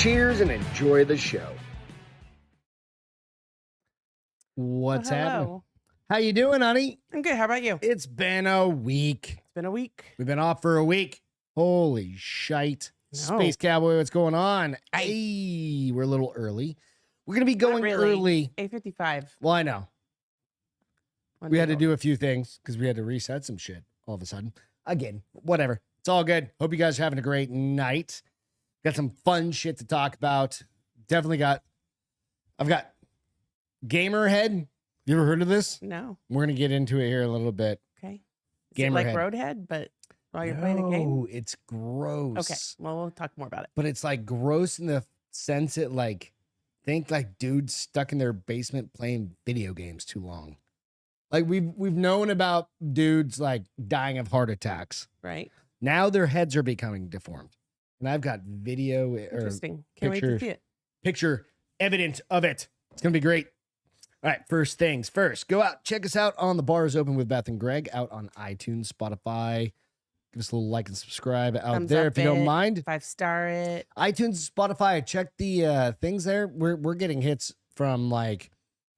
Cheers and enjoy the show. What's happening? Hello. How you doing, honey? I'm good. How about you? It's been a week. It's been a week. We've been off for a week. Holy shite. No. Space Cowboy, what's going on? Aye. Hey, we're a little early. We're going to be Not going really. early. 8:55. Well, I know. One We had to day do a few things because we had to reset some shit all of a sudden. Again, whatever. It's all good. Hope you guys are having a great night. Got some fun shit to talk about. I've got Gamerhead. You ever heard of this? No. We're going to get into it here a little bit. Okay. Is Gamerhead. it like Roadhead, but while you're playing a game? No, it's gross. Okay. Well, we'll talk more about it. But it's like gross in the sense it think like dudes stuck in their basement playing video games too long. Like we've known about dudes like dying of heart attacks. Right. Now their heads are becoming deformed. And I've got video or Interesting. Can't wait to see it. picture evidence of it. It's going to be great. All right, first things first. Go out, check us out on The Bar is Open with Beth and Greg out on iTunes, Spotify. Give us a little like and subscribe out Thumbs there up if you don't it. mind. 5-star it. iTunes, Spotify, check the things there. We're getting hits from like,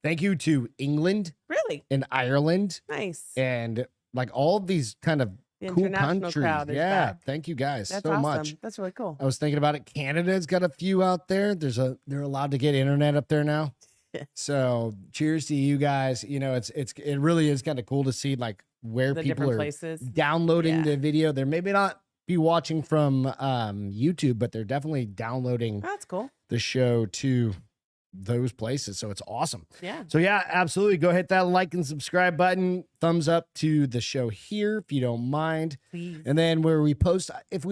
thank you to England Really? and Ireland Nice. and like all of these kind of The cool international countries. crowd is Yeah, back. thank you guys That's so awesome. much. That's really cool. I was thinking about it. Canada's got a few out there. They're allowed to get internet up there now. So cheers to you guys. You know, it really is kind of cool to see like where The people different are places. downloading Yeah. the video. They're maybe not be watching from YouTube, but they're definitely downloading Oh, that's cool. the show to those places. So it's awesome. Yeah. So yeah, absolutely. Go hit that like and subscribe button. Thumbs up to the show here if you don't mind. Please. And then where we post, if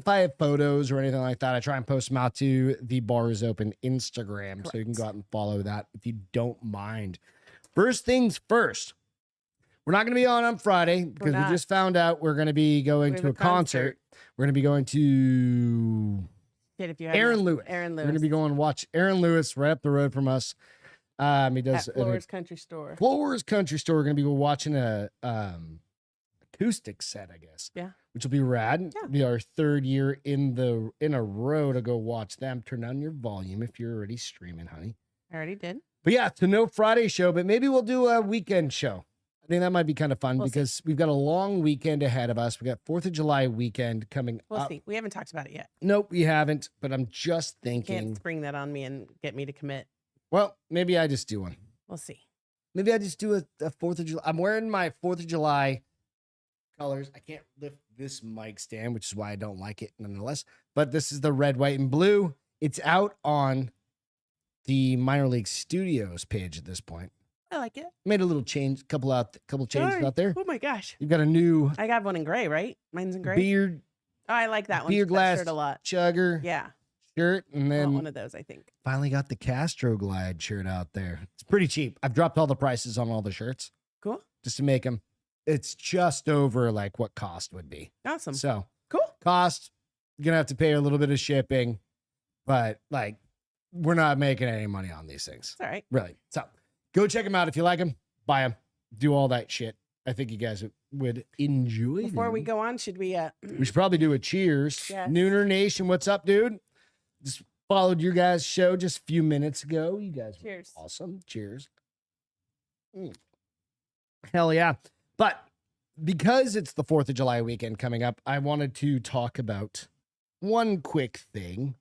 I have photos or anything like that, I try and post them out to the Bar is Open Instagram. So you can go out and follow that if you don't mind. First things first. We're not going to be on Friday because we not. just found out we're going to be going We have to a a concert. We're going to be going to Shit, if you have Aaron that. Lewis. Aaron We're Lewis. going to be going to watch Aaron Lewis right up the road from us. He does at Flora's Country Store. Flora's Country Store. We're going to be watching a acoustic set, I guess. Yeah. Which will be rad. Yeah. It'll be our third year in a row to go watch them. Turn down your volume if you're already streaming, honey. I already did. But yeah, it's a no Friday show, but maybe we'll do a weekend show. I think that might be kind of fun We'll see. because we've got a long weekend ahead of us. We got 4th of July weekend coming We'll up. see. We haven't talked about it yet. Nope, we haven't, but I'm just Can't thinking, spring that on me and get me to commit. well, maybe I just do one. We'll see. Maybe I just do a 4th of July. I'm wearing my 4th of July colors. I can't lift this mic stand, which is why I don't like it nonetheless. But this is the red, white, and blue. It's out on the Minor League Studios page at this point. I like it. Made a little change, couple changes Darn. out there. Oh my gosh. You've got a new I got one in gray, right? Mine's in gray. beard Oh, I like that one. beer That glass shirt a lot. chugger Yeah. shirt, and I want then one of those, I think. finally got the Castro Glide shirt out there. It's pretty cheap. I've dropped all the prices on all the shirts Cool. just to make them. It's just over like what cost would be. Awesome. So Cool. cost, you're gonna have to pay a little bit of shipping, but like we're not making any money on these things, It's all right. really. So go check them out if you like them. Buy them. Do all that shit. I think you guys would enjoy. Before we them. go on, should we We should probably do a cheers. Yes. Nooner Nation, what's up, dude? Just followed your guys' show just a few minutes ago. You guys were cheers? awesome. Cheers. Hell yeah. But because it's the 4th of July weekend coming up, I wanted to talk about one quick thing.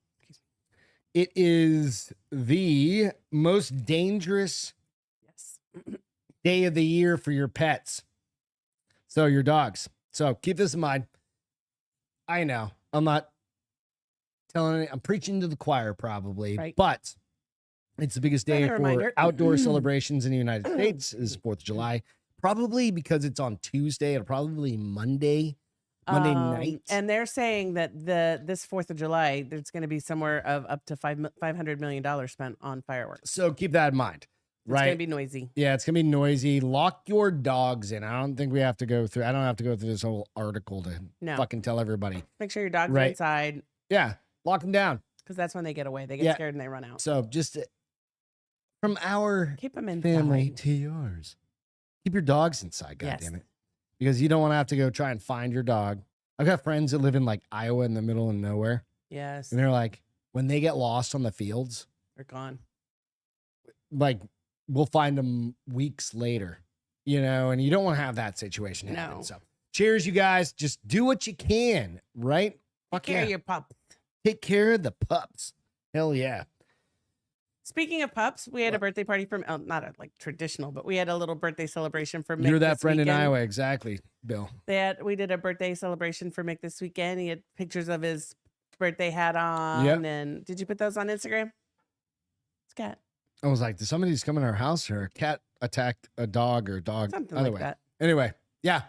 It is the most dangerous Yes. day of the year for your pets. So your dogs. So keep this in mind. I know I'm not telling it, I'm preaching to the choir probably, Right. but it's the biggest day Friendly for reminder. outdoor celebrations in the United States is 4th of July. Probably because it's on Tuesday or probably Monday night. And they're saying that this 4th of July, there's going to be somewhere of up to $500 million spent on fireworks. So keep that in mind. It's Right. going to be noisy. Yeah, it's gonna be noisy. Lock your dogs in. I don't think we have to go through. I don't have to go through this whole article to No. fucking tell everybody. Make sure your dog's Right. inside Yeah, lock them down. because that's when they get away. They get Yeah. scared and they run out. So just from our Keep them inside. family to yours, keep your dogs inside. God Yes. damn it, because you don't want to have to go try and find your dog. I've got friends that live in like Iowa in the middle of nowhere, Yes. and they're like, when they get lost on the fields, They're gone. like we'll find them weeks later, and you don't want to have that situation happen. No. So cheers, you guys. Just do what you can, right? Take care of your pup. Take care of the pups. Hell yeah. Speaking of pups, we had a birthday party from not a traditional, but we had a little birthday celebration for Mick. You're that this friend in weekend. Iowa, exactly, Bill. We did a birthday celebration for Mick this weekend. He had pictures of his birthday hat on. Yep. And did you put those on Instagram? It's cat. I was like, did somebody just come in our house or a cat attacked a dog or a dog? Something Either like way. that. Anyway, yeah.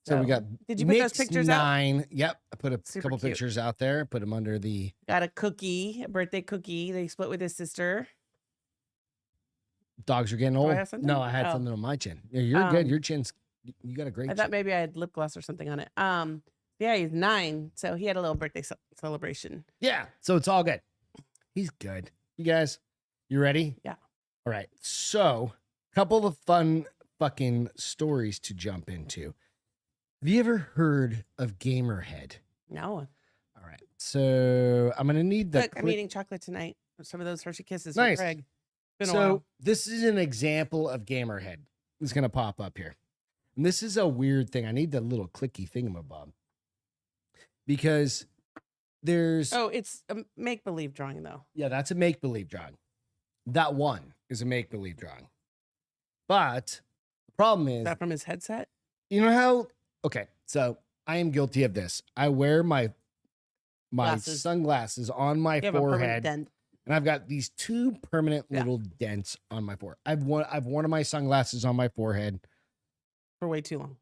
So we got. Did you put those Nick's pictures 9. Yep. I put a Super couple cute. pictures out there. Put them under the. Got a cookie, a birthday cookie. They split with his sister. Dogs are getting I old. have something? No, I had Oh. something on my chin. Yeah, you're good. Your chin's. You got a great I chin. thought maybe I had lip gloss or something on it. Yeah, he's 9, so he had a little birthday celebration. Yeah. So it's all good. He's good. You guys, you ready? Yeah. All right. So, couple of fun fucking stories to jump into. Have you ever heard of Gamerhead? No. All right. So I'm gonna need the. Look, I'm eating chocolate tonight. Some of those Hershey Kisses Nice. with Greg. Been a So while. this is an example of Gamerhead. It's gonna pop up here, and this is a weird thing. I need the little clicky thingamabob because there's. Oh, it's a make-believe drawing, though. Yeah, that's a make believe drawing. That one is a make believe drawing, but the problem Is is, that from his headset? you know how. Okay, so I am guilty of this. I wear my Glasses. sunglasses on my You have a permanent forehead. dent. And I've got these 2 permanent Yeah. little dents on my forehead. I've worn my sunglasses on my forehead For way too long.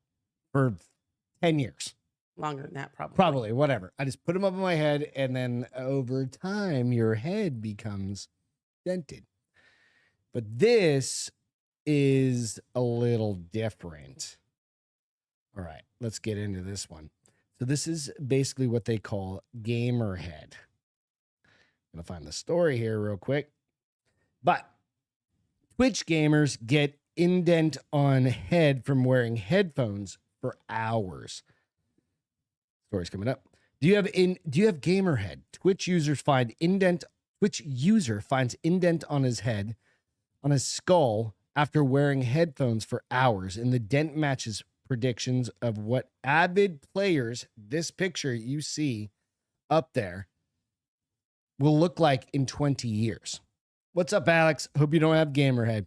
for 10 years. Longer than that, probably. Probably, whatever. I just put them up on my head, and then over time, your head becomes dented. But this is a little different. All right, let's get into this one. So this is basically what they call gamer head. I'm gonna find the story here real quick. But Twitch gamers get indent on head from wearing headphones for hours. Story's coming up. Do you have gamer head? Twitch user finds indent on his head, on his skull after wearing headphones for hours, and the dent matches predictions of what avid players, this picture you see up there, will look like in 20 years. What's up, Alex? Hope you don't have gamer head.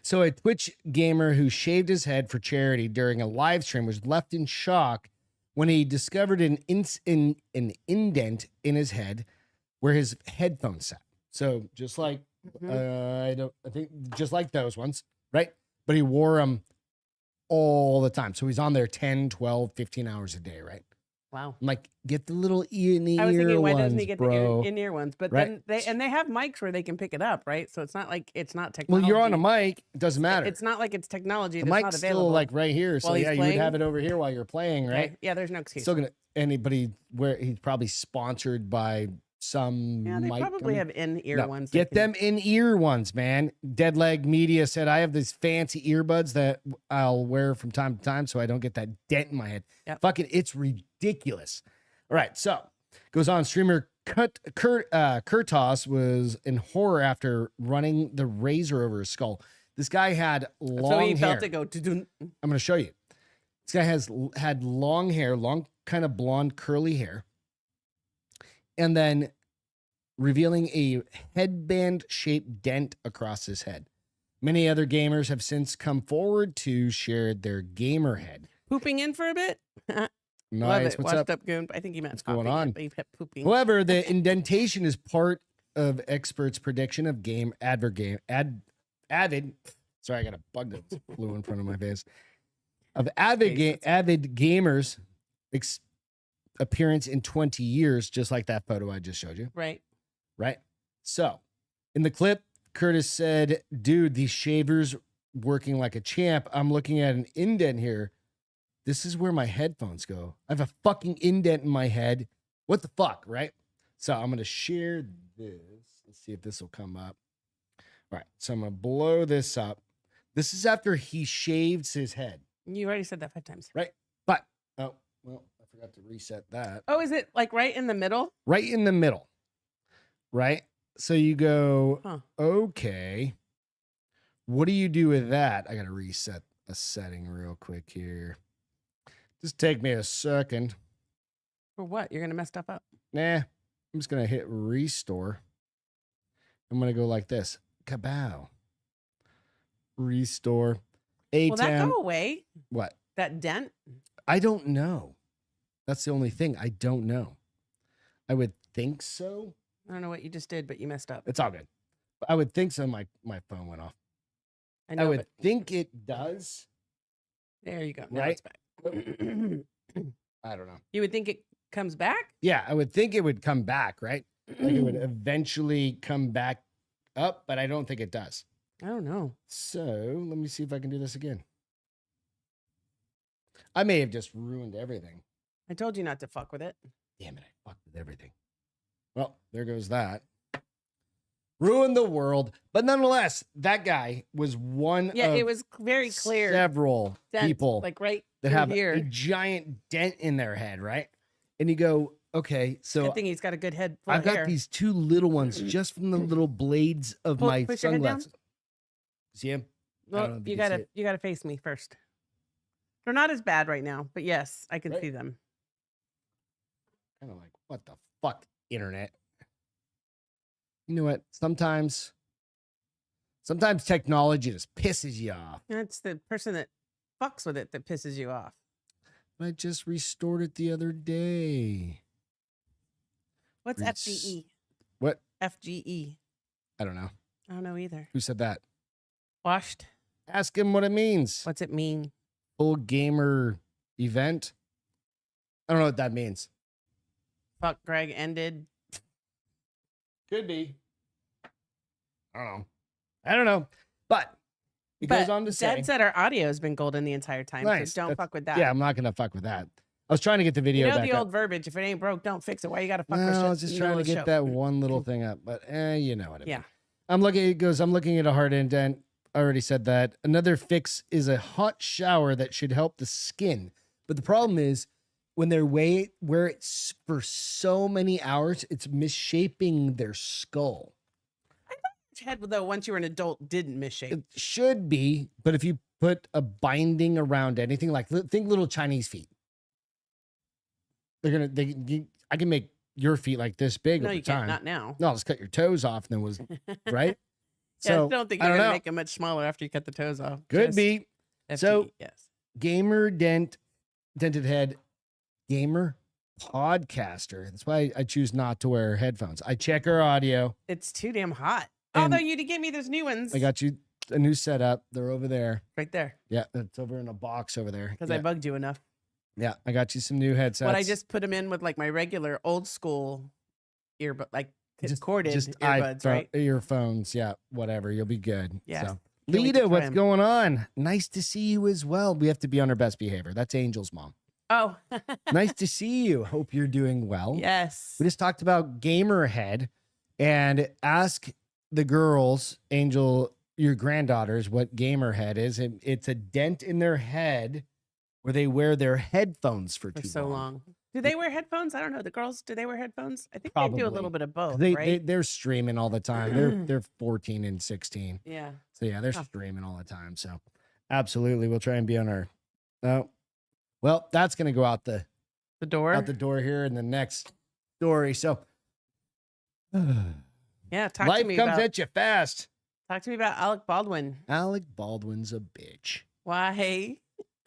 So a Twitch gamer who shaved his head for charity during a live stream was left in shock when he discovered an indent in his head where his headphones sat. So just like I think just like those ones, right? But he wore them all the time. So he's on there 10, 12, 15 hours a day, right? Wow. I'm like, get the little ear in the I was ear thinking, why ones, doesn't he get bro. the in-ear ones? But Right. then they have mics where they can pick it up, right? So it's not like it's not Well, technology. you're on a mic. It doesn't matter. It's not like it's technology The that's mic's not available. still like right here. So while he's yeah, you would playing? have it over here while you're playing, right? Okay. Yeah, there's no excuse. Still gonna anybody where he's probably sponsored by some Yeah, they mic probably company. have in-ear No, ones. Get that can- them in ear ones, man. Deadleg Media said I have these fancy earbuds that I'll wear from time to time so I don't get that dent in my head. Yep. Fucking, it's ridiculous. All right, so goes on. Streamer Kurtos was in horror after running the razor over his skull. This guy had long So he hair. felt it go. "Dun-dun." I'm going to show you. This guy had long hair, long kind of blonde curly hair, and then revealing a headband-shaped dent across his head. Many other gamers have since come forward to share their gamer head. Pooping in for a bit. Love Nice. it. What's Washed up? up goon. I think he meant What's going popping, on? But he kept pooping. However, the indentation is part of experts' prediction of avid. Sorry, I got a bug that flew in front of my face. Of avid gamers' appearance in 20 years, just like that photo I just showed you. Right. Right. So, in the clip, Curtis said, "Dude, these shavers working like a champ. I'm looking at an indent here. This is where my headphones go. I have a fucking indent in my head. What the fuck, right?" So I'm going to share this. Let's see if this will come up. All right. So I'm going to blow this up. This is after he shaves his head, You already said that 5 times. right? But, oh, well, I forgot to reset that. Oh, is it like right in the middle? Right in the middle. Right? So you go, Huh. okay. What do you do with that? I got to reset a setting real quick here. Just take me a second. For what? You're gonna mess stuff up. Nah, I'm just going to hit restore. I'm going to go like this. Kabow. Restore. Will that go away? What? That dent? I don't know. That's the only thing. I don't know. I would think so. I don't know what you just did, but you messed up. It's all good. I would think so. My phone went off. I know, I would but think it does. there you go. Now Right? it's back. I don't know. You would think it comes back? Yeah, I would think it would come back, right? Like it would eventually come back up, but I don't think it does. I don't know. So let me see if I can do this again. I may have just ruined everything. I told you not to fuck with it. Damn it, I fucked with everything. Well, there goes that. Ruined the world. But nonetheless, that guy was one Yeah, of it was very clear. several Dent, people like right that through have a here. giant dent in their head, right? And you go, okay, so Good thing he's got a good head full I've of got hair. these two little ones just from the little blades of my Push your head down. sunglasses. See him? I don't know Well, if you you can see gotta it. you gotta face me first. They're not as bad right now, but yes, I can Right. see them. Kind of like, what the fuck, internet? You know what? Sometimes technology just pisses you off. And it's the person that fucks with it that pisses you off. I just restored it the other day. What's Res- FGE? What? FGE. I don't know. I don't know either. Who said that? Washed. Ask him what it means. What's it mean? Full gamer event? I don't know what that means. Fuck Greg ended. Could be. I don't know. But it goes on to say. Dad said our audio has been golden the entire time, Nice. so don't That's- fuck with that. Yeah, I'm not going to fuck with that. I was trying to get the You video know back the up. old verbiage, if it ain't broke, don't fix it. Why you gotta fuck with No, shit? I was just in the trying to middle of get the show? that one little thing up, but you know what I mean. Yeah. I'm looking at a hard indent. I already said that. Another fix is a hot shower that should help the skin. But the problem is when they're where it's for so many hours, it's misshaping their skull. Your head, though, once you were an adult, didn't misshape. It should be, but if you put a binding around anything, like think little Chinese feet. I can make your feet like this big No, over you time. can't. Not now. No, I'll just cut your toes off and then was right. Yeah, So I don't think I you're don't gonna know. make them much smaller after you cut the toes off. Could Just be FGE, So- yes. gamer dented head, gamer podcaster. That's why I choose not to wear headphones. I check our audio. It's too damn hot. And- Although you did give me those new ones. I got you a new setup. They're over there. right there Yeah, it's over in a box over there. because Yeah, I bugged you enough. yeah, I got you some new headsets. But I just put them in with like my regular old school earbud, like Just- corded just earbuds, right? earphones. Yeah, whatever. You'll be good. Yes. So. Can't wait to Lita, try what's 'em. going on? Nice to see you as well. We have to be on our best behavior. That's Angel's mom. Oh, Nice to see you. Hope you're doing well. yes. We just talked about gamer head and ask the girls, Angel, your granddaughters, what gamer head is. And it's a dent in their head where they wear their headphones for For too so long. Do they wear headphones? I don't know. The girls, do they wear headphones? I think they do a Probably. little bit of both, They, right? they're streaming all the time. They're 14 and 16. Yeah. So yeah, they're Huh. streaming all the time. So absolutely, we'll try and be on our. Oh, well, that's gonna go out the The door. here in the next story. So Yeah. Talk to life me comes about at you fast. Alec Baldwin. Alec Baldwin's a bitch. Why? He's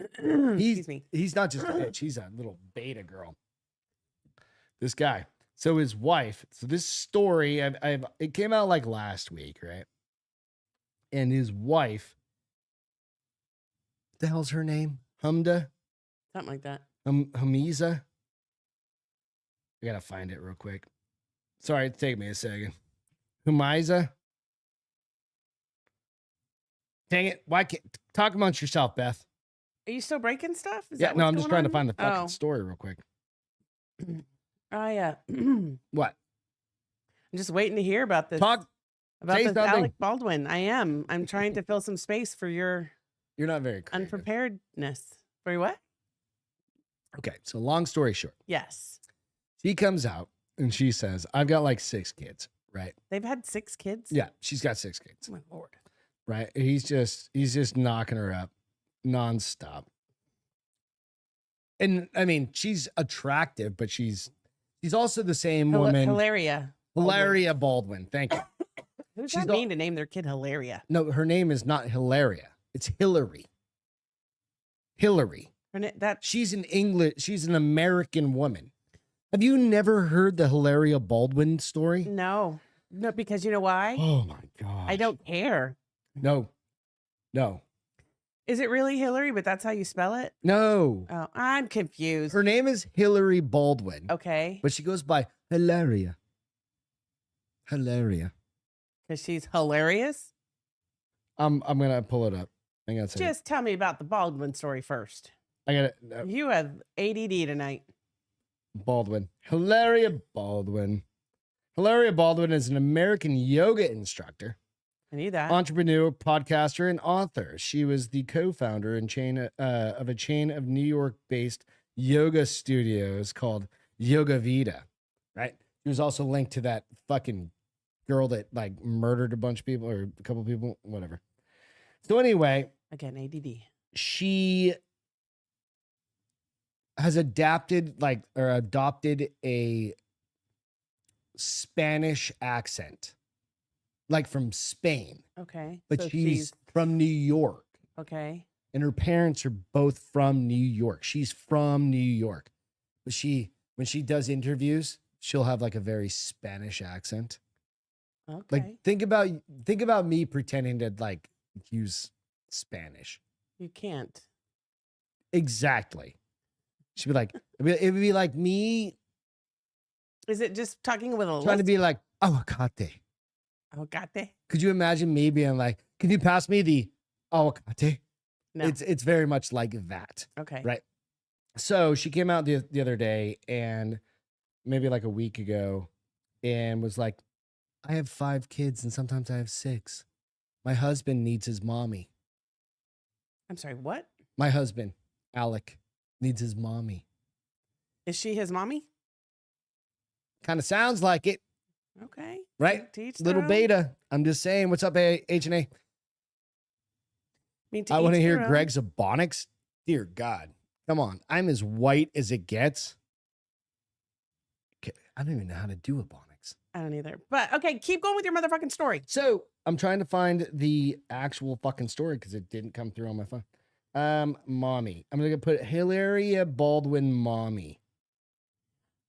Excuse me. he's not just a bitch. He's a little beta girl. This guy. So his wife. So this story, it came out like last week, right? And his wife. What the hell's her name? Humda. Something like that. Hamiza. I gotta find it real quick. Sorry, take me a second. Humiza. Dang it! Why can't talk amongst yourself, Beth? Are you still breaking stuff? Is Yeah, that no, what's I'm just going trying to on? find the fucking Oh. story real quick. I'm What? just waiting to hear about this. Talk. about say this something. Alec Baldwin. I am. I'm trying to fill some space for your You're not very creative. unpreparedness. For what? Okay, so long story short, Yes. she comes out and she says, I've got like 6 kids, right? They've had 6 kids? Yeah, she's got 6 kids, Oh my Lord. right? He's just knocking her up nonstop. And I mean, she's attractive, but she's also the same woman. Hilaria. Hilaria Baldwin. Thank you. Who's She's that mean to name their kid Hilaria? No, her name is not Hilaria. It's Hillary. Hillary. She's an American woman. Have you never heard the Hilaria Baldwin story? No, because you know why? Oh my God. I don't care. No. Is it really Hillary, but that's how you spell it? No. Oh, I'm confused. Her name is Hillary Baldwin. Okay. But she goes by Hilaria. Hilaria. Because she's hilarious? I'm gonna pull it up. Hang on a second. Just tell me about the Baldwin story first. I got it. You have ADD tonight. Baldwin. Hilaria Baldwin. Hilaria Baldwin is an American yoga instructor, I knew that. entrepreneur, podcaster, and author. She was the co-founder and of a chain of New York-based yoga studios called Yoga Vida. Right? She was also linked to that fucking girl that like murdered a bunch of people or a couple people, whatever. So anyway, Again, ADD. she has adopted a Spanish accent, like from Spain, Okay. but So she's from New York, okay. and her parents are both from New York. She's from New York, but when she does interviews, she'll have like a very Spanish accent. Okay. Like think about me pretending to like use Spanish. You can't. Exactly. She'd be like, it would be like me Is it just talking with a trying to be like, aguacate. Aguacate? Could you imagine me being like, can you pass me the aguacate? No. It's very much like that. Okay. Right. So she came out the other day and maybe like a week ago and was like, I have 5 kids and sometimes I have 6. My husband needs his mommy. I'm sorry, what? My husband, Alec, needs his mommy. Is she his mommy? Kind of sounds like it, Okay. right? To each Little their own. beta. I'm just saying. What's up, H&A? I mean, I want to each hear their own. Greg's Ebonics. Dear God. Come on. I'm as white as it gets. I don't even know how to do Ebonics. I don't either. But okay, keep going with your motherfucking story. So I'm trying to find the actual fucking story because it didn't come through on my phone. Mommy. I'm going to put Hilaria Baldwin mommy.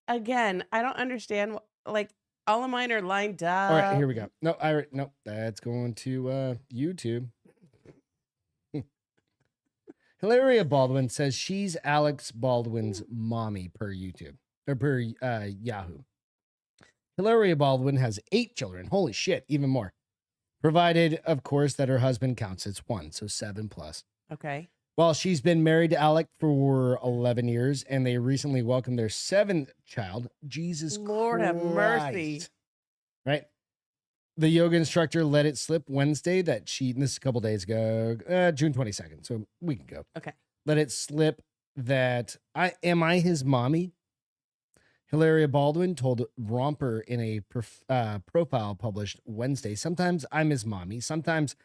Again, I don't understand. Like, all of mine are lined up. All right, here we go. No, that's going to YouTube. Hilaria Baldwin says she's Alex Baldwin's mommy per YouTube or per Yahoo. Hilaria Baldwin has 8 children. Holy shit, even more. Provided, of course, that her husband counts as 1, so 7 plus. Okay. Well, she's been married to Alec for 11 years, and they recently welcomed their 7th child. Jesus Lord have mercy. Christ. Right? The yoga instructor let it slip Wednesday that this is a couple days ago, June 22nd, so a week ago. Okay. Let it slip that am I his mommy? Hilaria Baldwin told Romper in a profile published Wednesday, sometimes I'm his mommy. Sometimes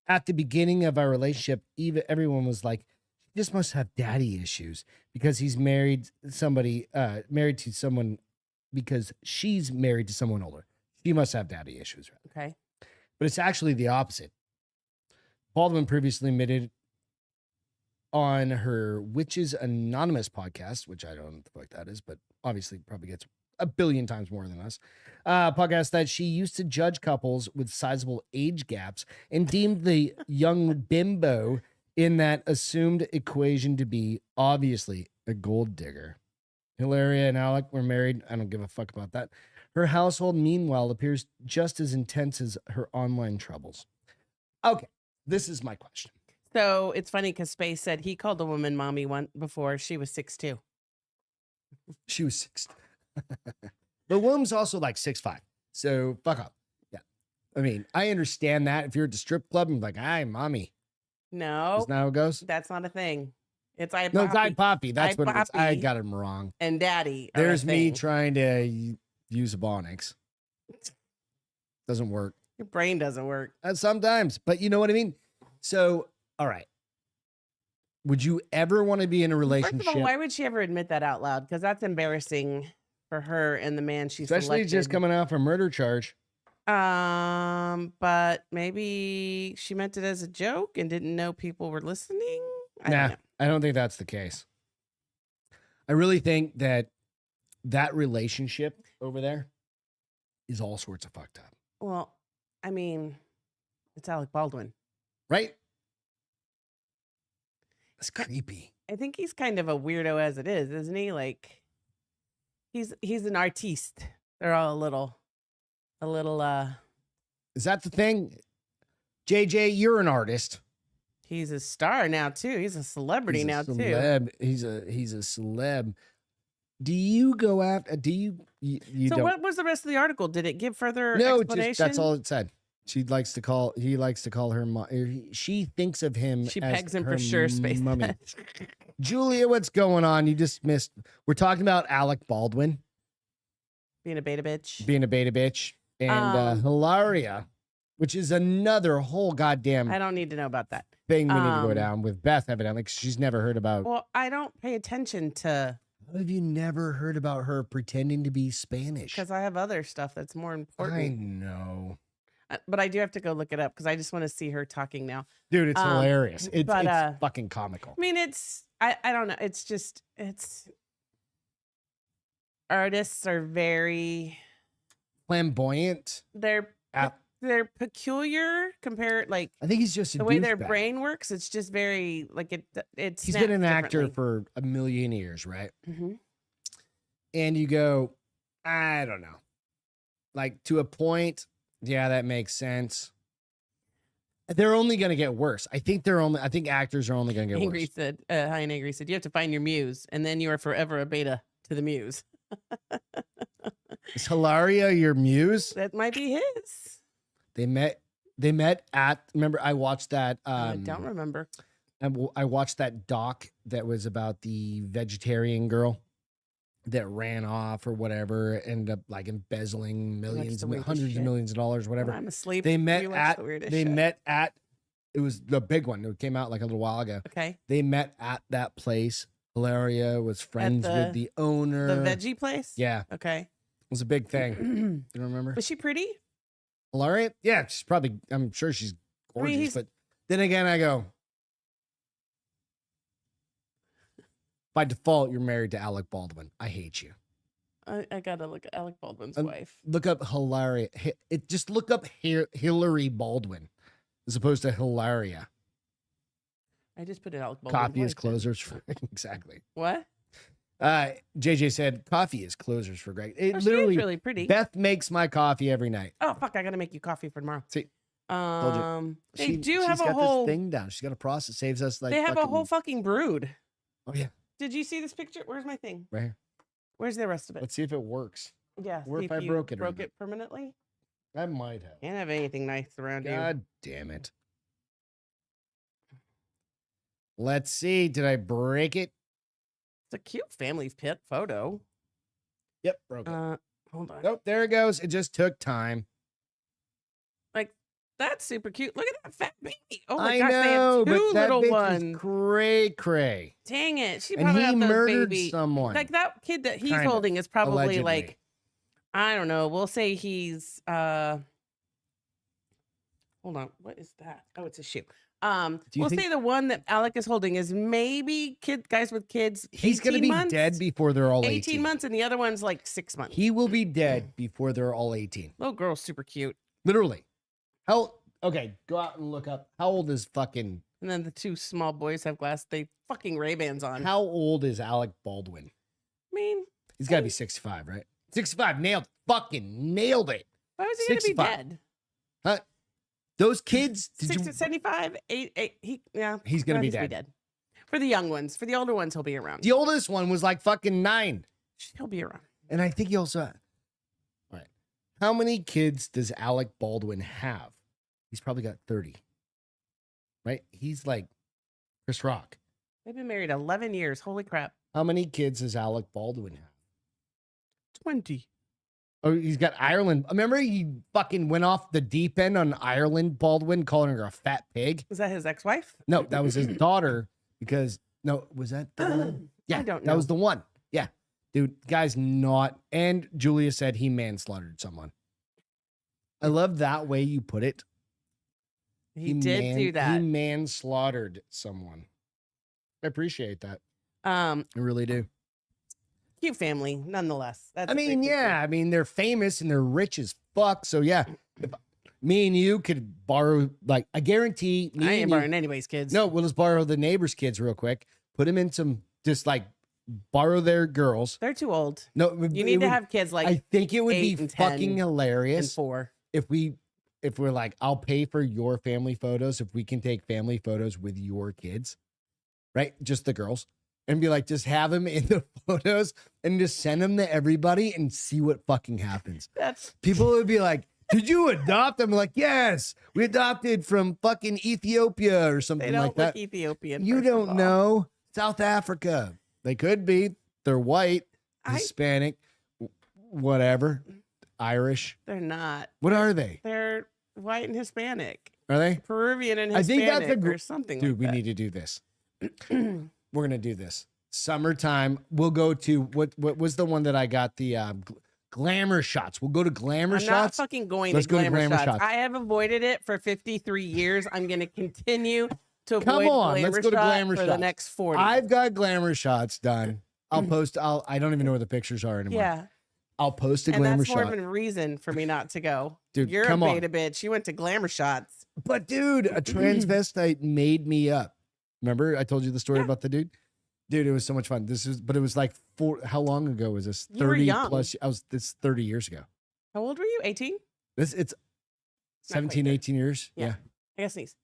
at the beginning of our relationship, everyone was like, she just must have daddy issues because he's married to someone because she's married to someone older. She must have daddy issues. Right? Okay. But it's actually the opposite. Baldwin previously admitted on her Witches Anonymous podcast, which I don't know what the fuck that is, but obviously probably gets a billion times more than us, podcast that she used to judge couples with sizable age gaps and deemed the young bimbo in that assumed equation to be obviously a gold digger. Hilaria and Alec were married. I don't give a fuck about that. Her household, meanwhile, appears just as intense as her online troubles. Okay, this is my question. So it's funny because Space said he called a woman mommy one before she was 6'2". She was 6. The woman's also like 6'5". So fuck up. Yeah. I mean, I understand that if you're at the strip club and like, hi, mommy. No, Isn't that how it goes? that's not a thing. It's I No, it's Poppy iPoppy. That's what it is. I iPoppy. got him wrong. and Daddy. Are There's a me thing. trying to use Ebonics. Doesn't work. Your brain doesn't work. Sometimes, but you know what I mean? So, all right. Would you ever want to be in a relationship? First of all, why would she ever admit that out loud? Because that's embarrassing for her and the man she Especially selected. just coming out for a murder charge. But maybe she meant it as a joke and didn't know people were listening. I don't know. I don't think that's the case. I really think that relationship over there is all sorts of fucked up. Well, I mean, it's Alec Baldwin. Right? It's creepy. I think he's kind of a weirdo as it is, isn't he? Like, he's an artiste. They're all a little. Is that the thing? JJ, you're an artist. He's a star now too. He's a celebrity He's a now too. celeb. He's a celeb. Do you go after? Do you So don't? what was the rest of the article? Did it give further No, explanation? just that's all it said. He likes to call her mom. She thinks of him. She as pegs him her for sure. Space. mummy. Julia, what's going on? You just missed. We're talking about Alec Baldwin Being a beta bitch. being a beta bitch and Hilaria, which is another whole goddamn I don't need to know about that. thing we need to go down with Beth, evidently, 'cause she's never heard about. Well, I don't pay attention to How have you never heard about her pretending to be Spanish? because I have other stuff that's more I important. know. But I do have to go look it up because I just want to see her talking now. Dude, it's hilarious. It's but, fucking comical. I mean, I don't know. It's artists are very Flamboyant. they're Ap- peculiar compared like I think he's just a the way their douchebag. brain works. It's just very like it's. He's been an actor for a million years, right? Mm-hmm. And you go, I don't know. Like to a point, yeah, that makes sense. They're only going to get worse. I think actors are only going to get Angry worse. said, hi, and Angry said, you have to find your muse, and then you are forever a beta to the muse. Is Hilaria your muse? That might be his. They met at, remember, I watched that. I don't remember. I watched that doc that was about the vegetarian girl that ran off or whatever, ended up like embezzling millions, hundreds of millions of dollars, whatever. I'm asleep. They met You watch at, the weirdest they shit. met at, it was the big one. It came out like a little while ago. Okay. They met at that place. Hilaria was friends with the owner. The veggie place? Yeah. Okay. It was a big thing. You remember? Was she pretty? Hilaria? Yeah, she's probably, I'm sure she's gorgeous. But then again, I go, by default, you're married to Alec Baldwin. I hate you. I gotta look at Alec Baldwin's wife. Look up Hilaria. Just look up Hillary Baldwin as opposed to Hilaria. I just put it Alec Baldwin's Coffee is wife. closers for exactly. What? JJ said coffee is closers for Greg. It Oh, she literally is really pretty. Beth makes my coffee every night. Oh fuck! I gotta make you coffee for tomorrow. See, They She- do she's have a got whole. this thing down. She's got a process. Saves us like They have a fucking- whole fucking brood. Oh yeah, Did you see this picture? Where's my thing? right here. Where's the rest of it? Let's see if it works. Yeah. What see if I you broke it or Broke not? it permanently? I might have. Can't have anything nice around you. God damn it. Let's see. Did I break it? It's a cute family pet photo. Yep, broke it. Hold on. Nope, there it goes. It just took time. Like that's super cute. Look at that fat baby. Oh my I gosh, know, they have but two that little bitch ones. is cray. Dang it. She And probably he had those murdered baby. someone. Like that kid that he's Kind of, holding is probably allegedly. like, I don't know. We'll say he's hold on. What is that? Oh, it's a shoe. Do you We'll think- say the one that Alec is holding is maybe guys with kids. He's going to 18 be months? dead before they're all 18. 18 months, and the other one's like 6 months. He will be dead before they're all 18. Little girl's super cute. Literally. Okay, go out and look up. How old is fucking, And then the two small boys have they fucking Ray-Bans on. how old is Alec Baldwin? I mean, He's got to be 65, right? 65, nailed it. Fucking nailed it. why was he going to be 65. dead? Huh? Those kids, did 6 you, to 75, 8, yeah. he's going to be he'll dead. For the young ones. For the older ones, he'll be around. The oldest one was like fucking 9. He'll be around. And I think he also, all right. How many kids does Alec Baldwin have? He's probably got 30. Right? He's like Chris Rock. They've been married 11 years. Holy crap. How many kids does Alec Baldwin have? 20. Oh, he's got Ireland. Remember he fucking went off the deep end on Ireland Baldwin, calling her a fat pig? Was that his ex-wife? No, that was his daughter because, no, was that the one? Yeah, I don't know. that was the one. Yeah. Dude, guy's not. And Julia said he manslaughtered someone. I love that way you put it. He did do that. He manslaughtered someone. I appreciate that. I I really do. Cute family, nonetheless. That's I a big mean, picture. yeah. I mean, they're famous and they're rich as fuck. So, yeah. If me and you could borrow, like, I guarantee. I ain't borrowing anybody's kids. No, we'll just borrow the neighbor's kids real quick. Put them in some, just like, borrow their girls. They're too old. No, You need to have kids like I think it would 8 be and 10 fucking and hilarious 4. if we're like, I'll pay for your family photos if we can take family photos with your kids, right? Just the girls, and be like, just have them in the photos and just send them to everybody and see what fucking happens. That's People would be like, did you adopt them? Like, yes, we adopted from fucking Ethiopia or they something don't like look that. Ethiopian. You first of don't all. know. South Africa. They could be. They're white, I- Hispanic, whatever, Irish. They're not. What are they? They're white and Hispanic. Are they? Peruvian and I think Hispanic that's or something Dude, like we that. need to do this. We're gonna do this. Summertime. We'll go to what was the one that I got the glamour shots. We'll go to glamour I'm not shots. fucking going Let's to go to glamour, glamour shots. shots. I have avoided it for 53 years. I'm going to continue to Come avoid on, let's glamour go to shot glamour for the shots. next 40. I've got glamour shots done. I'll post. I don't even know where the pictures are anymore. yeah. I'll post a And glamour that's more shot. of a reason for me not to go. Dude, You're come a on. beta bitch. You went to glamour shots. But dude, a transvestite made me up. Remember I told you the story Yeah. about the dude? Dude, it was so much fun. But it was like how long ago was this? You were 30 young. plus. This 30 years ago. How old were you? 18? It's Not quite 17, there. 18 years. Yeah. Yeah. I guess sneeze.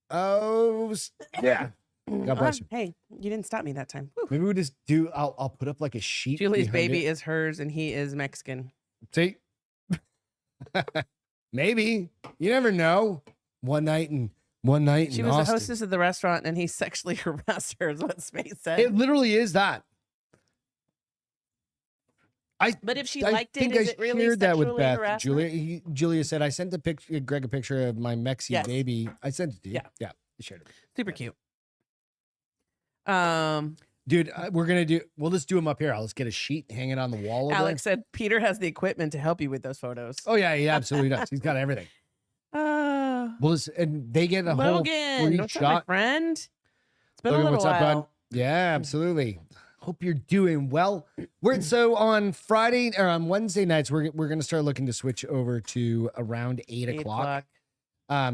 Oh, yeah. God bless you. Hey, you didn't stop me that time. Whew. Maybe we just do. I'll put up like a sheet. Julie's behind baby it. is hers and he is Mexican. See, maybe you never know. One night She in was Austin. the hostess of the restaurant and he sexually harassed her, is what Space said. It literally is that. But if she I liked it, think is I it really shared that with sexually Beth. harassment? Julia said I sent Greg a picture of my Mexi Yes. baby. I sent it to you. Yeah. Yeah, I shared it. Super cute. Dude, we'll just do them up here. I'll just get a sheet, hang it on the wall. Over Alex said Peter has the equipment to help you with those photos. there. Oh yeah, he absolutely does. He's got everything. And they get a whole Logan, free what's up, my shot. friend? It's been Logan, a little what's up, while. bud? Yeah, absolutely. Hope you're doing well. So on Friday or on Wednesday nights, we're gonna start looking to switch over to around 8 o'clock.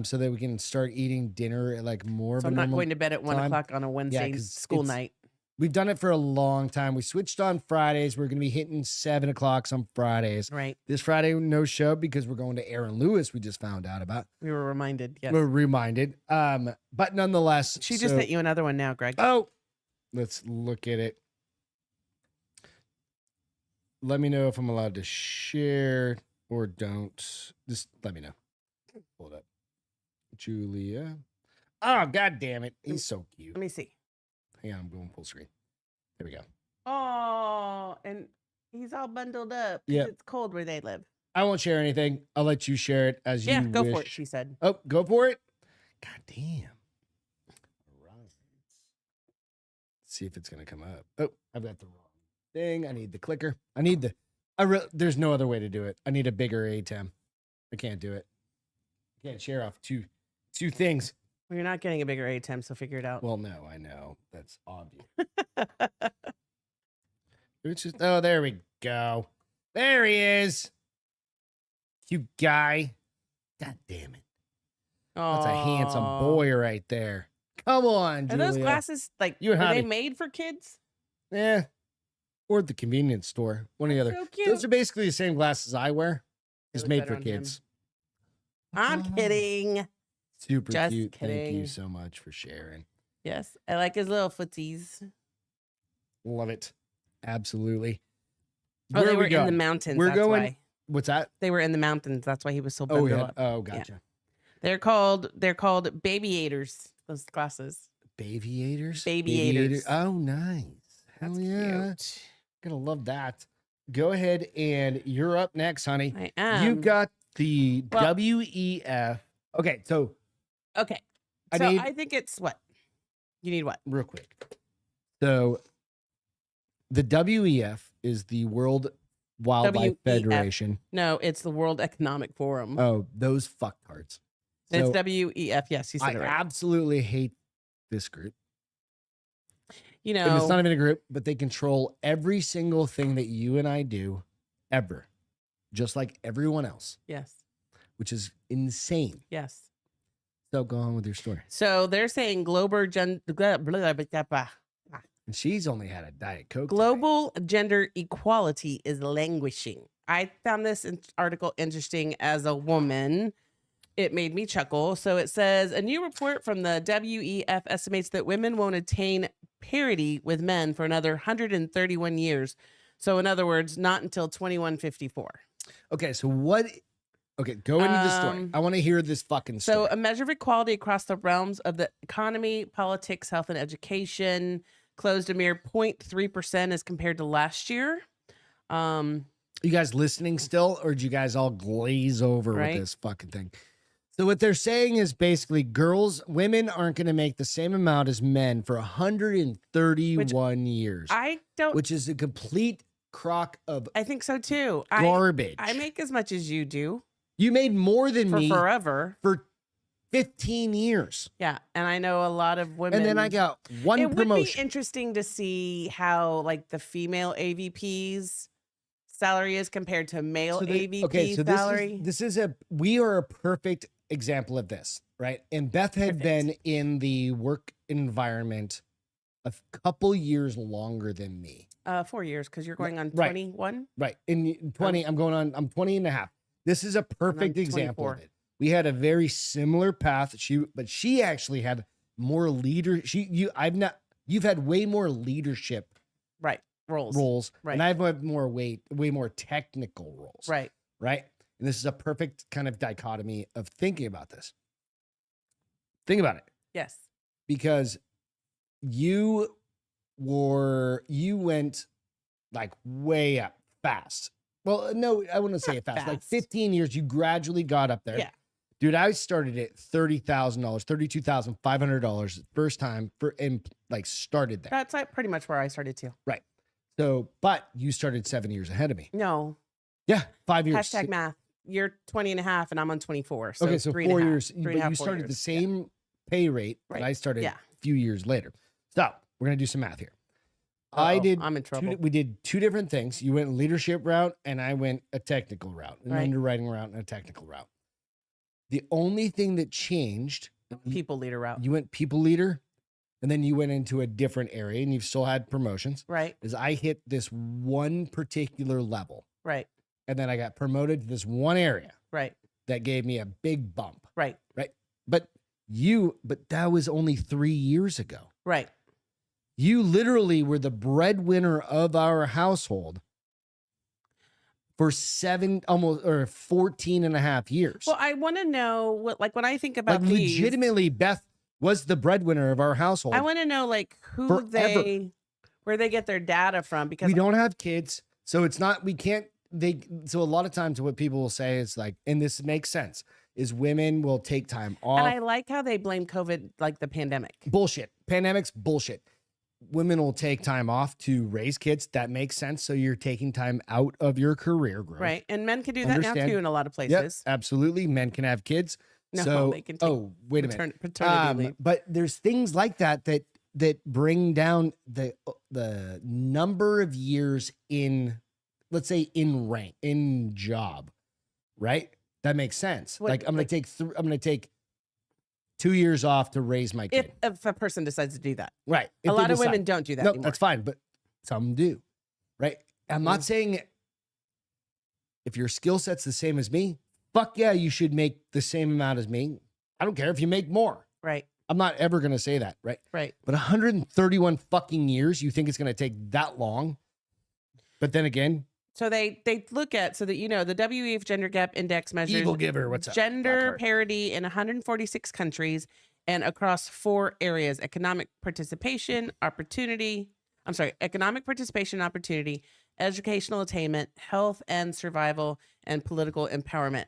So that we can start eating dinner at like more So of a I'm not normal going to bed at 1 time. o'clock on a Wednesday 'cause school it's- night. We've done it for a long time. We switched on Fridays. We're going to be hitting 7 o'clock on Fridays. Right. This Friday, no show because we're going to Aaron Lewis. We just found out about. We were reminded. Yes. We're reminded. But nonetheless, She just hit you another one now, Greg. Oh, let's look at it. Let me know if I'm allowed to share or don't. Just let me know. Hold up, Julia. Oh, God damn it! He's so cute. Let me see. Hang on, I'm going full screen. There we go. Oh, and he's all bundled up. 'Cause Yep. It's cold where they live. I won't share anything. I'll let you share it as Yeah, you go wish. for it, she said. Oh, go for it. God damn. All right. Let's see if it's gonna come up. Oh, I've got the wrong thing. I need the clicker. There's no other way to do it. I need a bigger ATEM. I can't do it. I can't share off two things. Well, you're not getting a bigger ATEM, so figure it out. Well, no, I know. That's obvious. Oh, there we go. There he is. Cute guy. God damn it. That's a handsome Aw. boy right there. Come on, Are Julia. those glasses like You and are they Hottie. made for kids? Yeah. Or at the convenience store. One or the other. So cute. Those are basically the same glasses I wear. Just look made better for on him. kids. I'm kidding. Super Just cute. Thank you kidding. so much for sharing. Yes, I like his little footsies. Love it. Absolutely. Oh, Where they are were we going? in the mountains. We're that's going- why. What's that? They were in the mountains. That's why he was so Oh, bundled yeah. up. Oh, gotcha. They're called baby-ators, those glasses. Baviators? Babyators. Oh, nice. Hell That's yeah. cute. Gonna love that. Go ahead, and you're up next, honey. I am. You got the Well- WEF. Okay, so Okay. I So need I think it's what? You need what? real quick. So the WEF is the World Wildlife WEF. Federation. No, it's the World Economic Forum. Oh, those fucktards. It's So WEF. Yes, you said I it right. absolutely hate this group. You And it's know, not even a group, but they control every single thing that you and I do ever, just like everyone else, yes, which is insane. yes. So go on with your story. So they're saying global And she's only had a Diet Coke. global gender equality is languishing. I found this article interesting as a woman. It made me chuckle. So it says a new report from the WEF estimates that women won't attain parity with men for another 131 years. So in other words, not until 2154. Okay, so what? Okay, go into the story. I want to hear this fucking story. So a measure of equality across the realms of the economy, politics, health, and education closed a mere 0.3% as compared to last year. You guys listening still, or did you guys all glaze over Right. with this fucking thing? So what they're saying is basically women aren't going to make the same amount as men for 131 years, I don't. which is a complete crock of I think so too. garbage. I make as much as you do You made more than for me forever. for 15 years. Yeah, and I know a lot of women. And then I got one it would promotion. be interesting to see how like the female AVP's salary is compared to male AVP salary. We are a perfect example of this, right? And Beth had Perfect. been in the work environment a couple years longer than me. 4 years because you're going on Right. 21. Right. In 20, I'm 20 and a half. This is a perfect example of 24. it. We had a very similar path. But she actually had more you've had way more leadership Right. roles. Right. And I've had way more technical roles. Right. Right. And this is a perfect kind of dichotomy of thinking about this. Think about it. Yes. Because you went like way up fast. Well, no, I wouldn't say it fast. Like fast. 15 years, you gradually got up there. Yeah. Dude, I started at $30,000, $32,500 first time and started there. That's like pretty much where I started too. Right. So, but you started 7 years ahead of me. No. Yeah. 5 years. Hashtag math. You're 20 and a half and I'm on 24. So Okay. So 3 4 and a half. years, 3 and a but half, you 4 started the years. same pay rate Right. that I started Yeah. a few years later. So we're going to do some math here. I did. I'm in trouble. We did two different things. You went leadership route, and I went a technical route, an Right. underwriting route, and a technical route. The only thing that changed, People leader route. you went people leader, and then you went into a different area, and you've still had promotions. Right. Is I hit this one particular level, Right. and then I got promoted to this one area Right. that gave me a big bump. Right. But that was only 3 years ago. Right. You literally were the breadwinner of our household for 14 and a half years. Well, I want to know what, like, when I think about Like these, legitimately, Beth was the breadwinner of our household. I want to know like Forever. where they get their data from because We don't have kids, so it's not, so a lot of times what people will say is like, and this makes sense, is women will take time off. and I like how they blame COVID, like the pandemic. Bullshit. Pandemics, bullshit. Women will take time off to raise kids. That makes sense. So you're taking time out of your career growth. Right. And men can do that now Understand. too in a lot of Yep, places. absolutely. Men can have kids. No, So, they can take wait a minute. paternity leave. But there's things like that bring down the number of years in, let's say, in rank, in job, right? That makes sense. What- like I'm going to take 2 years off to raise my kid. If a person decides to do that. Right. A lot of women don't do that No, anymore. that's fine, but some do. Right. I'm not saying if your skill set's the same as me, fuck yeah, you should make the same amount as me. I don't care if you make more. Right. I'm not ever going to say that. Right. Right. But 131 fucking years, you think it's going to take that long? But then again, So they look at, so that, you know, the WEF Gender Gap Index measures evil giver, what's up? gender Fuck her. parity in 146 countries. and across 4 areas: economic participation, opportunity, educational attainment, health and survival, and political empowerment.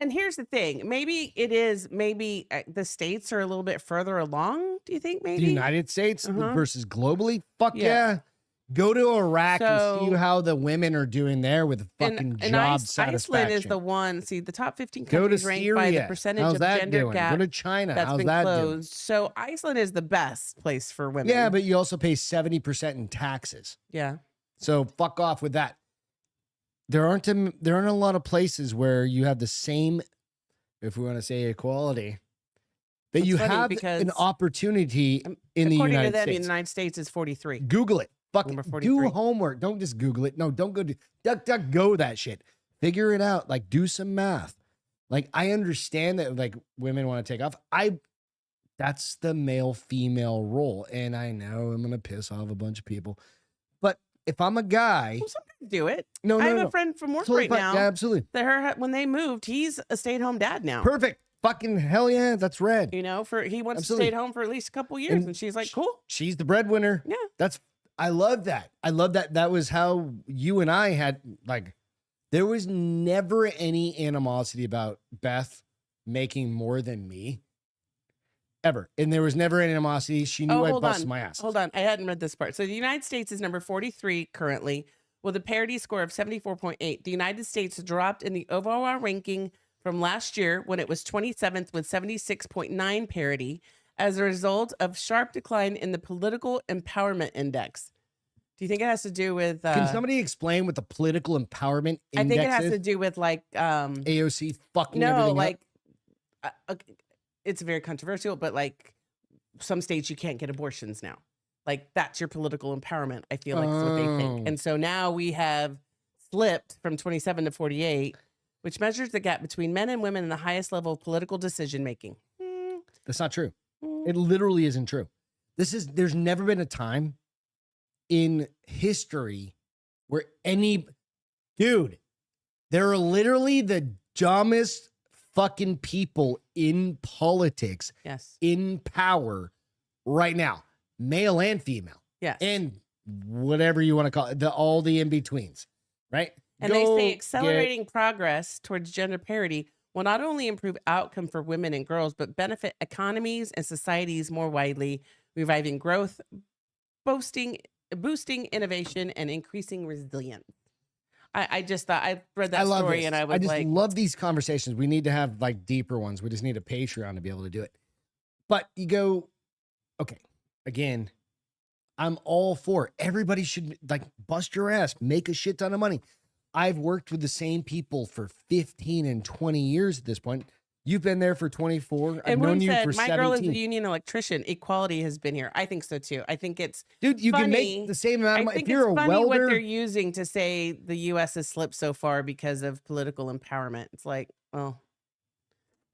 And here's the thing: maybe the states are a little bit further along. Do you think The maybe United States Uh-huh. versus globally? Fuck Yeah. yeah. Go to Iraq and see So- how the women are doing there with fucking job satisfaction. Iceland is the one. See, the top 15 Go to countries ranked by the Syria. percentage How's of that gender doing? gap Go to China. that's How's been that doing? closed. So Iceland is the best place for women. Yeah, but you also pay 70% in taxes. yeah. So fuck off with that. There aren't a lot of places where you have the same, if we want to say equality, that It's you funny have an because, opportunity in the According United to them, the States. United States is 43. Google it. Fuck Number it. 43. Do homework. Don't just Google it. No, don't go do duck go that shit. Figure it out. Like do some math. Like I understand that like women want to take off. That's the male female role. And I know I'm gonna piss off a bunch of people. But if I'm a guy, Well, some guys do it. no, I have no. a friend from work Totally right fine. now. Yeah, absolutely. That when they moved, he's a stay-at-home dad now. Perfect. Fucking hell yeah, that's red. You know, he wants Absolutely. to stay at home for at least a couple years, and she's like, "Cool." She's the breadwinner. Yeah. I love that. I love that. That was how you and I had like. There was never any animosity about Beth making more than me, ever, and there was never any animosity. She knew I busted my ass. Hold on. I hadn't read this part. So the United States is number 43 currently with a parity score of 74.8. The United States dropped in the overall ranking from last year when it was 27th with 76.9 parity as a result of sharp decline in the political empowerment index. Do you think it has to do with... Can somebody explain what the political empowerment index I think it has is? to do with like... AOC fucking no, everything like... up? It's very controversial, but like some states you can't get abortions now. Like that's your political empowerment. I feel like is what they Oh. think. And so now we have slipped from 27 to 48, which measures the gap between men and women in the highest level of political decision making. That's not true. It literally isn't true. There's never been a time in history where dude, there are literally the dumbest fucking people in politics, Yes. in power right now, male and female, Yes. and whatever you want to call it, all the in-betweens, right? And they say Go accelerating progress towards gender parity will not only improve outcome for women and girls, but benefit economies and societies more widely, reviving growth, boosting innovation, and increasing resilience. I just thought I read that love story this. and I was I just like, love these conversations. We need to have like deeper ones. We just need a Patreon to be able to do it. But you go, okay, again, I'm all for it. Everybody should like bust your ass, make a shit ton of money. I've worked with the same people for 15 and 20 years at this point. You've been there for 24. I've and known Woon you said, for my 17. girl is a union electrician. Equality has been here. I think so too. I think it's Dude, you can funny. make the same amount I of money. think If you're it's a funny what welder, they're using to say the U.S. has slipped so far because of political empowerment. It's like, well,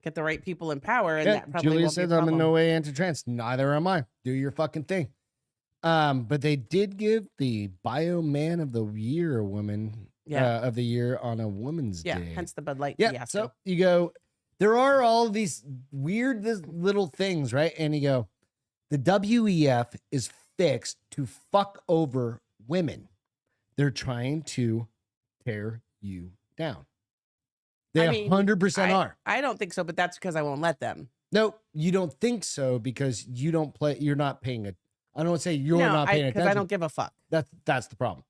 get the right people in power, and yeah, that probably Julia won't be a says I'm in problem. no way anti-trans. Neither am I. Do your fucking thing. But they did give the Bio Man of the Year woman of the year on a Woman's Yeah, Day. hence the Bud Light Yeah. fiasco. So you go, there are all these weird little things, right? And you go, the WEF is fixed to fuck over women. They're trying to tear you down. They I mean, 100% are. I don't think so, but that's because I won't let them. No, you don't think so because you don't play. You're not paying it. I don't want to say you're not paying because attention. I don't give a fuck. That's the problem.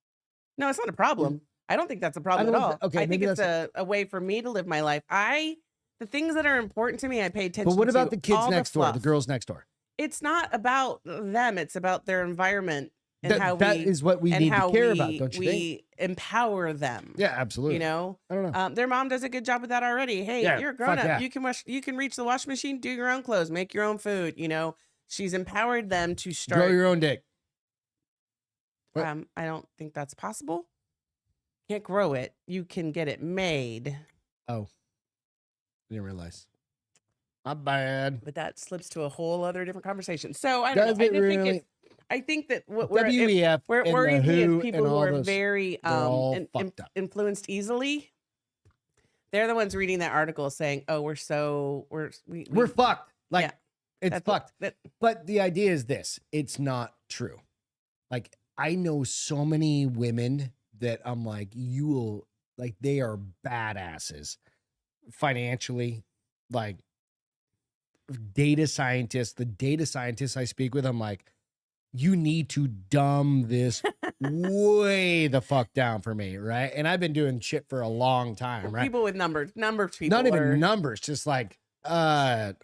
No, it's not a problem. I don't think that's a problem at don't- all. okay, I think maybe it's a way for me to live my life. The things that are important to me, I pay attention to. But what about the kids all next door, the fluff. girls next door? It's not about them. It's about their environment and That is what we need to care about, don't you think? We empower them. Yeah, absolutely. You know, I don't know. their mom does a good job with that already. Hey, Yeah, you're a grown fuck up. yeah. You can reach the washing machine, do your own clothes, make your own food. You know, she's empowered them to Grow start. your own dick. What? I don't think that's possible. Can't grow it. You can get it made, Oh, didn't realize. My bad. but that slips to a whole other different conversation. So I don't Does know. it really? I think that what we're WEF where and the worries me WHO is people and who all are those, very they're all fucked up. influenced easily. They're the ones reading that article saying, "Oh, we're We're fucked. Like Yeah. It's fucked. But the idea is this: it's not true. Like I know so many women that I'm like, they are badasses financially, like data scientists. The data scientists I speak with, I'm like, you need to dumb this way the fuck down for me, right? And I've been doing shit for a long time, right? People with numbers people. Not even numbers, just like right?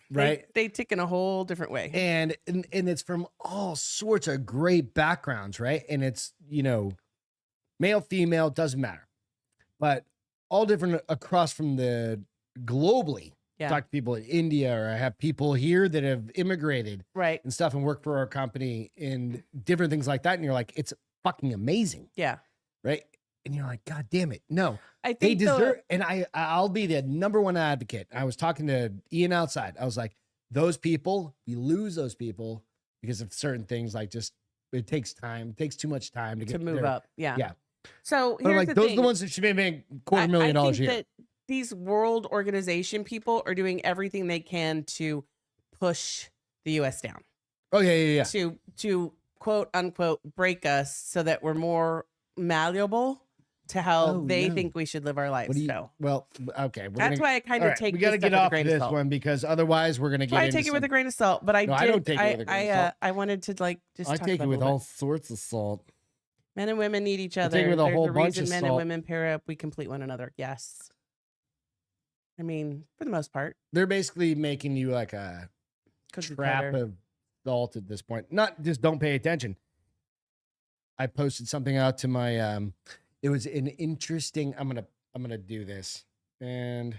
They tick in a whole different way. And it's from all sorts of great backgrounds, right? And it's, male, female, doesn't matter. But all different across from the globally. Yeah. Talk to people in India, or I have people here that have immigrated Right. and stuff and work for our company and different things like that. And you're like, it's fucking amazing. Yeah. Right. And you're like, God damn it. No, I think they deserve, and I'll be the number one advocate. I was talking to Ian outside. I was like, those people, we lose those people because of certain things, like just, it takes time. It takes too much time to get move there. up. Yeah. Yeah. So But I'm here's like, the those thing. are the ones that should be making $250,000 a I think year. that these world organization people are doing everything they can to push the U.S. down. Oh yeah. To quote unquote break us so that we're more malleable to how they think we should live our lives. Well, okay. That's why I kind of take. We got to this get stuff off with a grain this of salt. one because otherwise we're gonna That's why get. I take it with a grain of salt. But I don't take it with a grain of salt. I wanted to just. I talk take about it with a little all bit. sorts of salt. Men and women need each other. take it with a There's whole a bunch reason of men and salt. women pair up. We complete one another. Yes. I mean, for the most part, They're basically making you like a cookie trap cutter. of salt at this point. Not just don't pay attention. I posted something out to my it was an interesting, I'm gonna do this and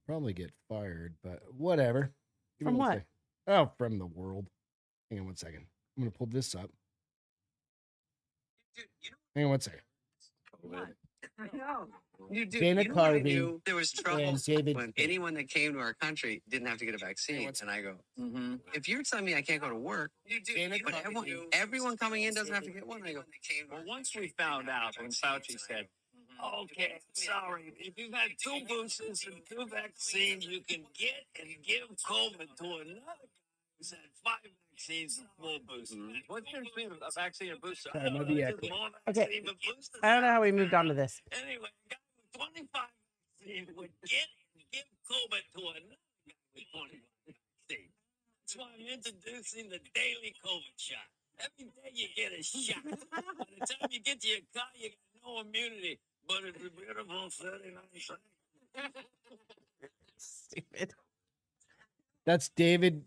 probably get fired, but whatever. Give me From one what? second. Oh, from the world. Hang on one second. I'm gonna pull this up. Hang on one second. No. Dana Carvey There was trouble and David when Spade. anyone that came to our country didn't have to get a vaccine. And I go, if you're telling me I can't go to work, but everyone coming in doesn't have to get one. I go, Well, once we found out when Fauci said, okay, sorry, if you've had 2 boosters and 2 vaccines, you can get and give COVID to another guy who's had 5 vaccines and 4 boosters. What's the difference between a vaccine and a booster? Sorry, might be Just echoing. more Okay. vaccine than boosters. I don't know how we moved on to this. Anyway, a guy with 25 vaccines would get and give COVID to another guy with 25 vaccines. That's why I'm introducing the daily COVID shot. Every day you get a shot. By the time you get to your car, you got no immunity, but it's a beautiful 39 seconds. Stupid. That's David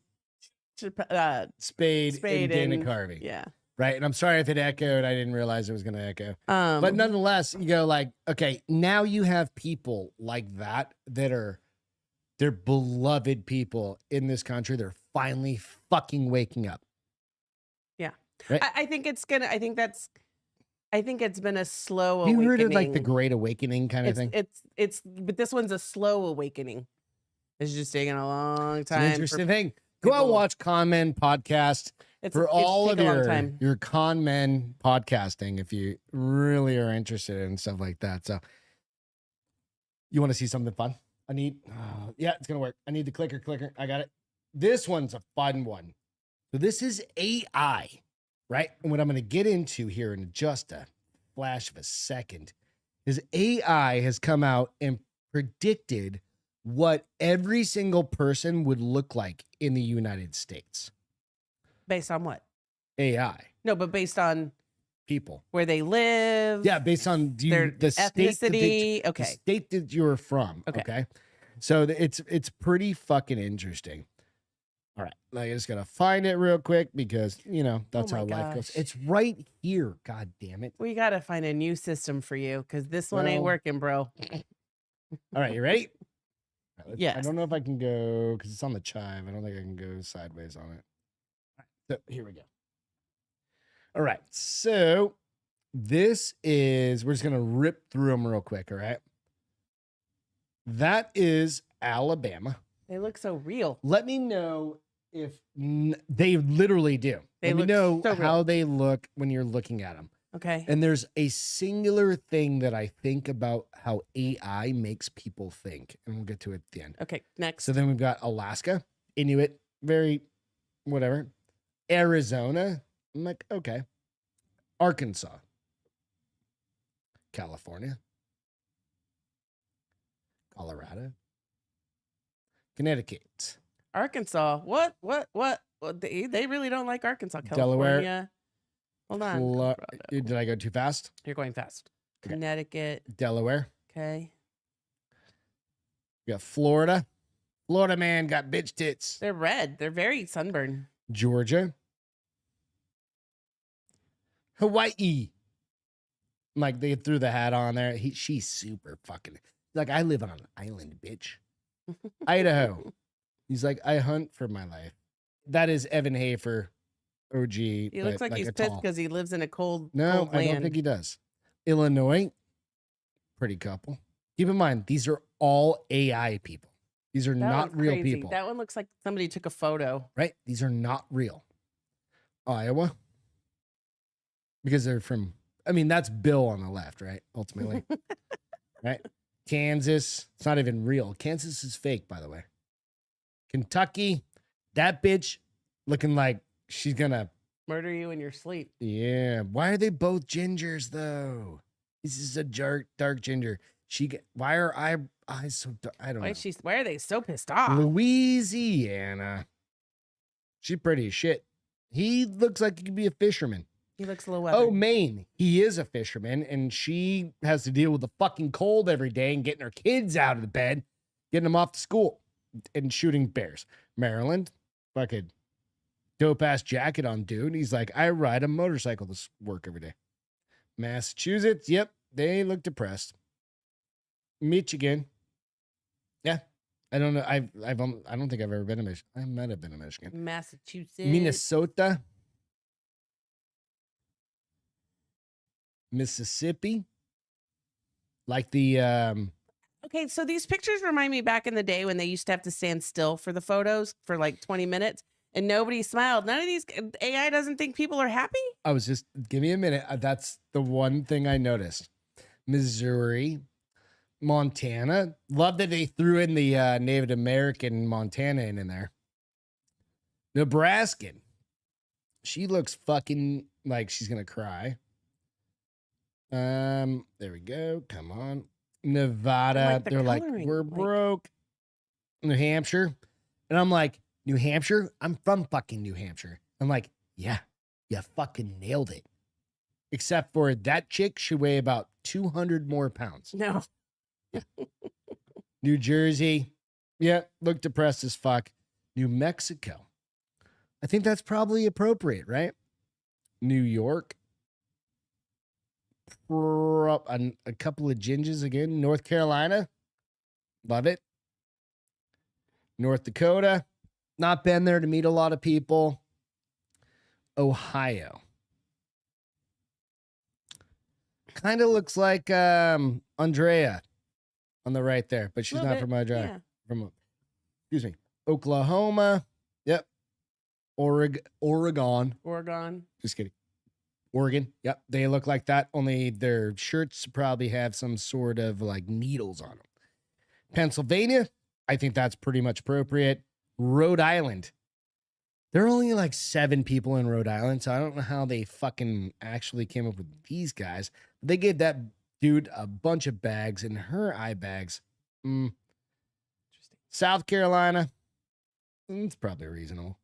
Spade and Dana Carvey. Yeah. Right. And I'm sorry if it echoed. I didn't realize it was going to echo. But But nonetheless, you go like, okay, now you have people like that they're beloved people in this country. They're finally fucking waking up. yeah, Right? I think it's been a slow. You awakening. heard of like the Great Awakening kind of thing? But this one's a slow awakening. It's just taking a long It's time. an interesting thing. Go out and people- watch Con Men podcast for all of taken a long time. your Con Men podcasting if you really are interested in stuff like that. So you want to see something fun? Yeah, it's going to work. I need the clicker. I got it. This one's a fun one. So this is AI, right? And what I'm going to get into here in just a flash of a second is AI has come out and predicted what every single person would look like in the United States. Based on what? AI, No, but based on people. where they live. Yeah, based on their the state that ethnicity. the Okay. state that you're from. Okay. Okay. So it's pretty fucking interesting. All right. I just gotta find it real quick because that's Oh my how life goes. gosh. It's right here. God damn it. We got to find a new system for you because this one ain't Well, working, bro. All right, you ready? All right, I Yes. don't know if I can go because it's on the chive. I don't think I can go sideways on it. All right, so here we go. All right. So this is, we're just going to rip through them real quick. All right. That is Alabama. They look so real. Let me know if they literally do. They Let me look know so how real. they look when you're looking at them. Okay. And there's a singular thing that I think about how AI makes people think. And we'll get to it at the end. Okay. Next. So then we've got Alaska, Inuit, very whatever. Arizona, I'm like, okay. Arkansas, California, Colorado, Connecticut, Arkansas. What? They really don't like Arkansas. Delaware. California. Hold on. Colorado. Did I go too fast? You're going fast. Okay. Connecticut. Delaware. Okay. We got Florida. Florida man got bitch tits. They're red. They're very sunburned. Georgia. Hawaii. Like they threw the hat on there. She's super fucking like I live on an island, bitch. Idaho. He's like, I hunt for my life. That is Evan Hafer, OG. He looks like he's pissed because he lives in a cold No, cold I don't land. think he does. Illinois, pretty couple. Keep in mind, these are all AI people. These are That not one's real crazy. people, That one looks like somebody took a photo. right? These are not real. Iowa, because they're from, I mean, that's Bill on the left, right? Ultimately, right? Kansas, it's not even real. Kansas is fake, by the way. Kentucky, that bitch looking like she's gonna Murder you in your sleep. Yeah. Why are they both gingers though? This is a dark ginger. Why are eyes so dark? I don't know. Why are they so pissed off? Louisiana. She's pretty as shit. He looks like he could be a fisherman. He looks a little Oh, weathered. Maine. He is a fisherman, and she has to deal with the fucking cold every day and getting her kids out of the bed, getting them off to school, and shooting bears. Maryland, fucking dope ass jacket on dude. He's like, I ride a motorcycle to work every day. Massachusetts, yep, they look depressed. Michigan, yeah, I don't know. I don't think I've ever been to Michigan. I might have been to Michigan. Massachusetts. Minnesota, Mississippi, like the Okay, so these pictures remind me back in the day when they used to have to stand still for the photos for like 20 minutes and nobody smiled. None of these AI doesn't think people are happy. I was just give me a minute. That's the one thing I noticed. Missouri, Montana. Love that they threw in the Native American Montana in there. Nebraskan. She looks fucking like she's gonna cry. There we go. Come on. Nevada. like the They're like, coloring, we're like- broke. New Hampshire. And I'm like, New Hampshire? I'm from fucking New Hampshire. I'm like, yeah, you fucking nailed it. Except for that chick should weigh about 200 more pounds. No. New Jersey. Yeah, look depressed as fuck. New Mexico. I think that's probably appropriate, right? New York. A couple of gingers again. North Carolina. Love it. North Dakota. Not been there to meet a lot of people. Ohio. Kind of looks like Andrea on the right there, but she's Little not bit, from Andrea. yeah. From excuse me, Oklahoma. Yep. Oregon. Just kidding. Oregon. Yep. They look like that. Only their shirts probably have some sort of like needles on them. Pennsylvania. I think that's pretty much appropriate. Rhode Island. There are only like 7 people in Rhode Island, so I don't know how they fucking actually came up with these guys. They gave that dude a bunch of bags and her eye bags. Interesting. South Carolina. It's probably reasonable.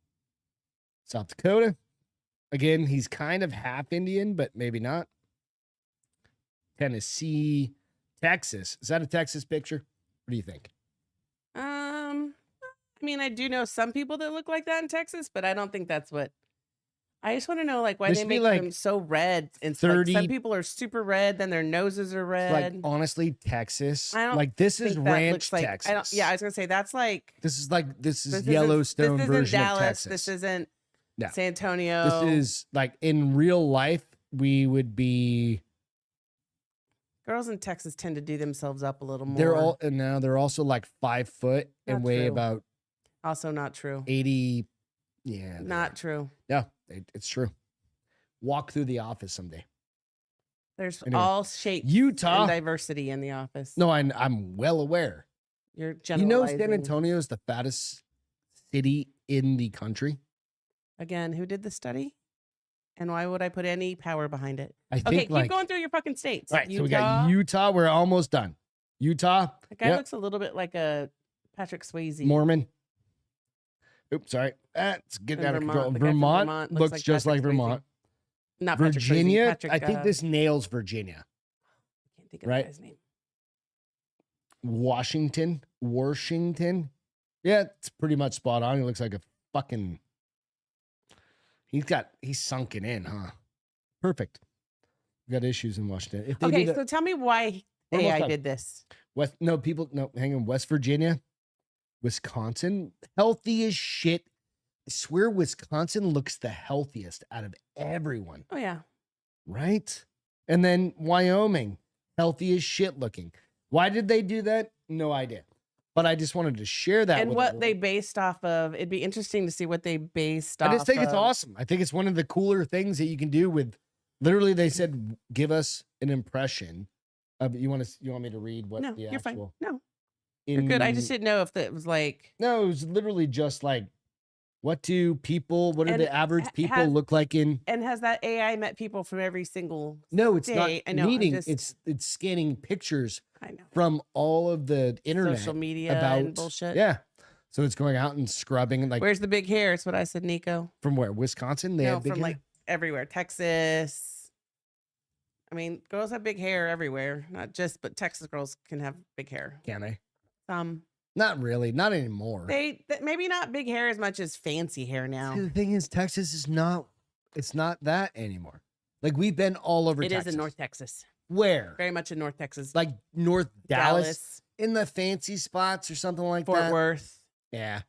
South Dakota. Again, he's kind of half Indian, but maybe not. Tennessee. Texas. Is that a Texas picture? What do you think? I mean, I do know some people that look like that in Texas, but I don't think that's what. I just want to know, like, why This they should be, make like, them so red. And 30 some people are super red, then their noses are red. Like, honestly, Texas. I don't Like, this is think that ranch looks like, Texas. I was gonna say that's like This is isn't- Yellowstone this isn't version Dallas, of Texas. This isn't No. San Antonio. This is like in real life, we would be. Girls in Texas tend to do themselves up a little more. They're also like 5 foot and Not weigh true. about Also not true. 80. Yeah. they Not are. true. No, it's true. Walk through the office someday. There's Anyway, all shapes Utah. and diversity in the office. No, I'm well aware. You're You know, generalizing. San Antonio is the fattest city in the country. Again, who did the study? And why would I put any power behind it? I think Okay, keep like, going through your fucking states. all right, so we Utah. got Utah. We're almost done. Utah, That guy yep. looks a little bit like a Patrick Swayze. Mormon. Oops, sorry. It's getting And out of control. the guy from Vermont looks just Patrick like Swayze. Vermont. Not Patrick Swayze, Virginia, Patrick, I think this nails Virginia. I can't think of right? the guy's name. Washington. Yeah, it's pretty much spot on. He looks like a fucking. He's sunken in, huh? Perfect. We got issues in Washington. If they Okay, did so tell me why We're almost AI done. did this. hang on. West Virginia, Wisconsin, healthy as shit. I swear Wisconsin looks the healthiest out of everyone, Oh yeah. right? And then Wyoming, healthy as shit looking. Why did they do that? No idea. But I just wanted to share that. And with what everyone. they based off of, it'd be interesting to see what they based off I just think it's of. awesome. I think it's one of the cooler things that you can do with. Literally, they said, "Give us an impression of." You want me to read what No, the you're actual? fine. No, you're good. I just in- didn't know if it was like. No, it was literally just like, what do And the average ha- people has- look like in? And has that AI met people from every single No, it's day? I not know. I'm meeting. just- It's scanning pictures I know. from all of the internet Social media about and bullshit. Yeah, so it's going out and scrubbing like Where's the big hair? It's what I said, Nico. from where? Wisconsin? They No, have big from hair? like everywhere. Texas. I mean, girls have big hair everywhere. Not just, but Texas girls can have big hair. Can they? Some. Not really. Not anymore. Maybe not big hair as much as fancy hair now. See, the thing is, Texas is not. It's not that anymore. Like we've been all over. It is Texas. in North Texas. Where? Very much in North Texas. Like North Dallas, in the fancy spots or something like Fort that. Worth. Yeah,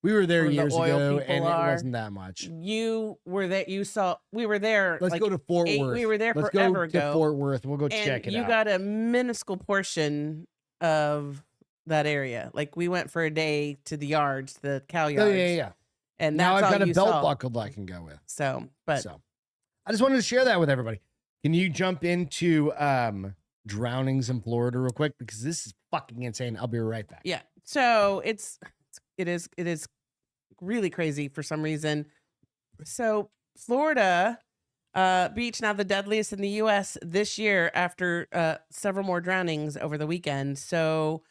we were there Where the years oil ago, people and it are. wasn't that much. You were there. You saw. We were there. Let's like, go to Fort eight- Worth. we were there Let's forever go ago. to Fort Worth. We'll go and check it you out. got a minuscule portion of that area. Like we went for a day to the yards, the cow yards. yeah. And Now that's I've all got a you belt saw. buckle I can go with. So, but So I just wanted to share that with everybody. Can you jump into drownings in Florida real quick? Because this is fucking insane. I'll be right back. yeah. So it is really crazy for some reason. So Florida beach, now the deadliest in the U.S. this year after several more drownings over the weekend. So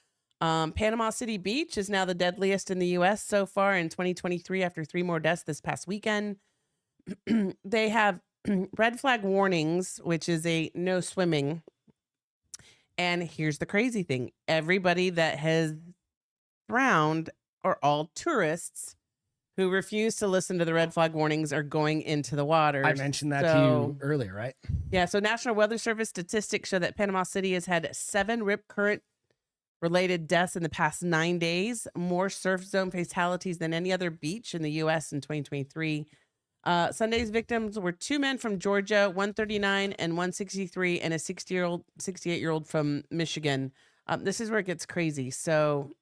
Panama City Beach is now the deadliest in the U.S. so far in 2023 after 3 more deaths this past weekend. They have red flag warnings, which is a no swimming. And here's the crazy thing. Everybody that has drowned are all tourists who refuse to listen to the red flag warnings are going into the water. I mentioned that to you earlier, right? Yeah. So National Weather Service statistics show that Panama City has had 7 rip current related deaths in the past 9 days, more surf zone fatalities than any other beach in the U.S. in 2023. Sunday's victims were 2 men from Georgia, 139 and 163, and a 68-year-old from Michigan. This is where it gets crazy. So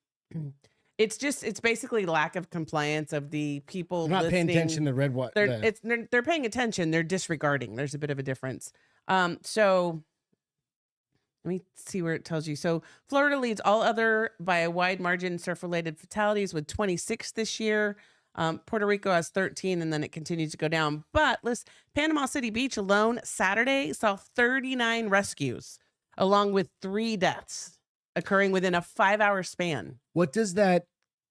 it's basically lack of compliance of the people They're not paying listening. attention to They're paying attention. They're disregarding. There's a bit of a difference. So let me see where it tells you. So Florida leads all other by a wide margin surf-related fatalities with 26 this year. Puerto Rico has 13, and then it continues to go down. But listen, Panama City Beach alone Saturday saw 39 rescues, along with 3 deaths occurring within a 5-hour span. What does that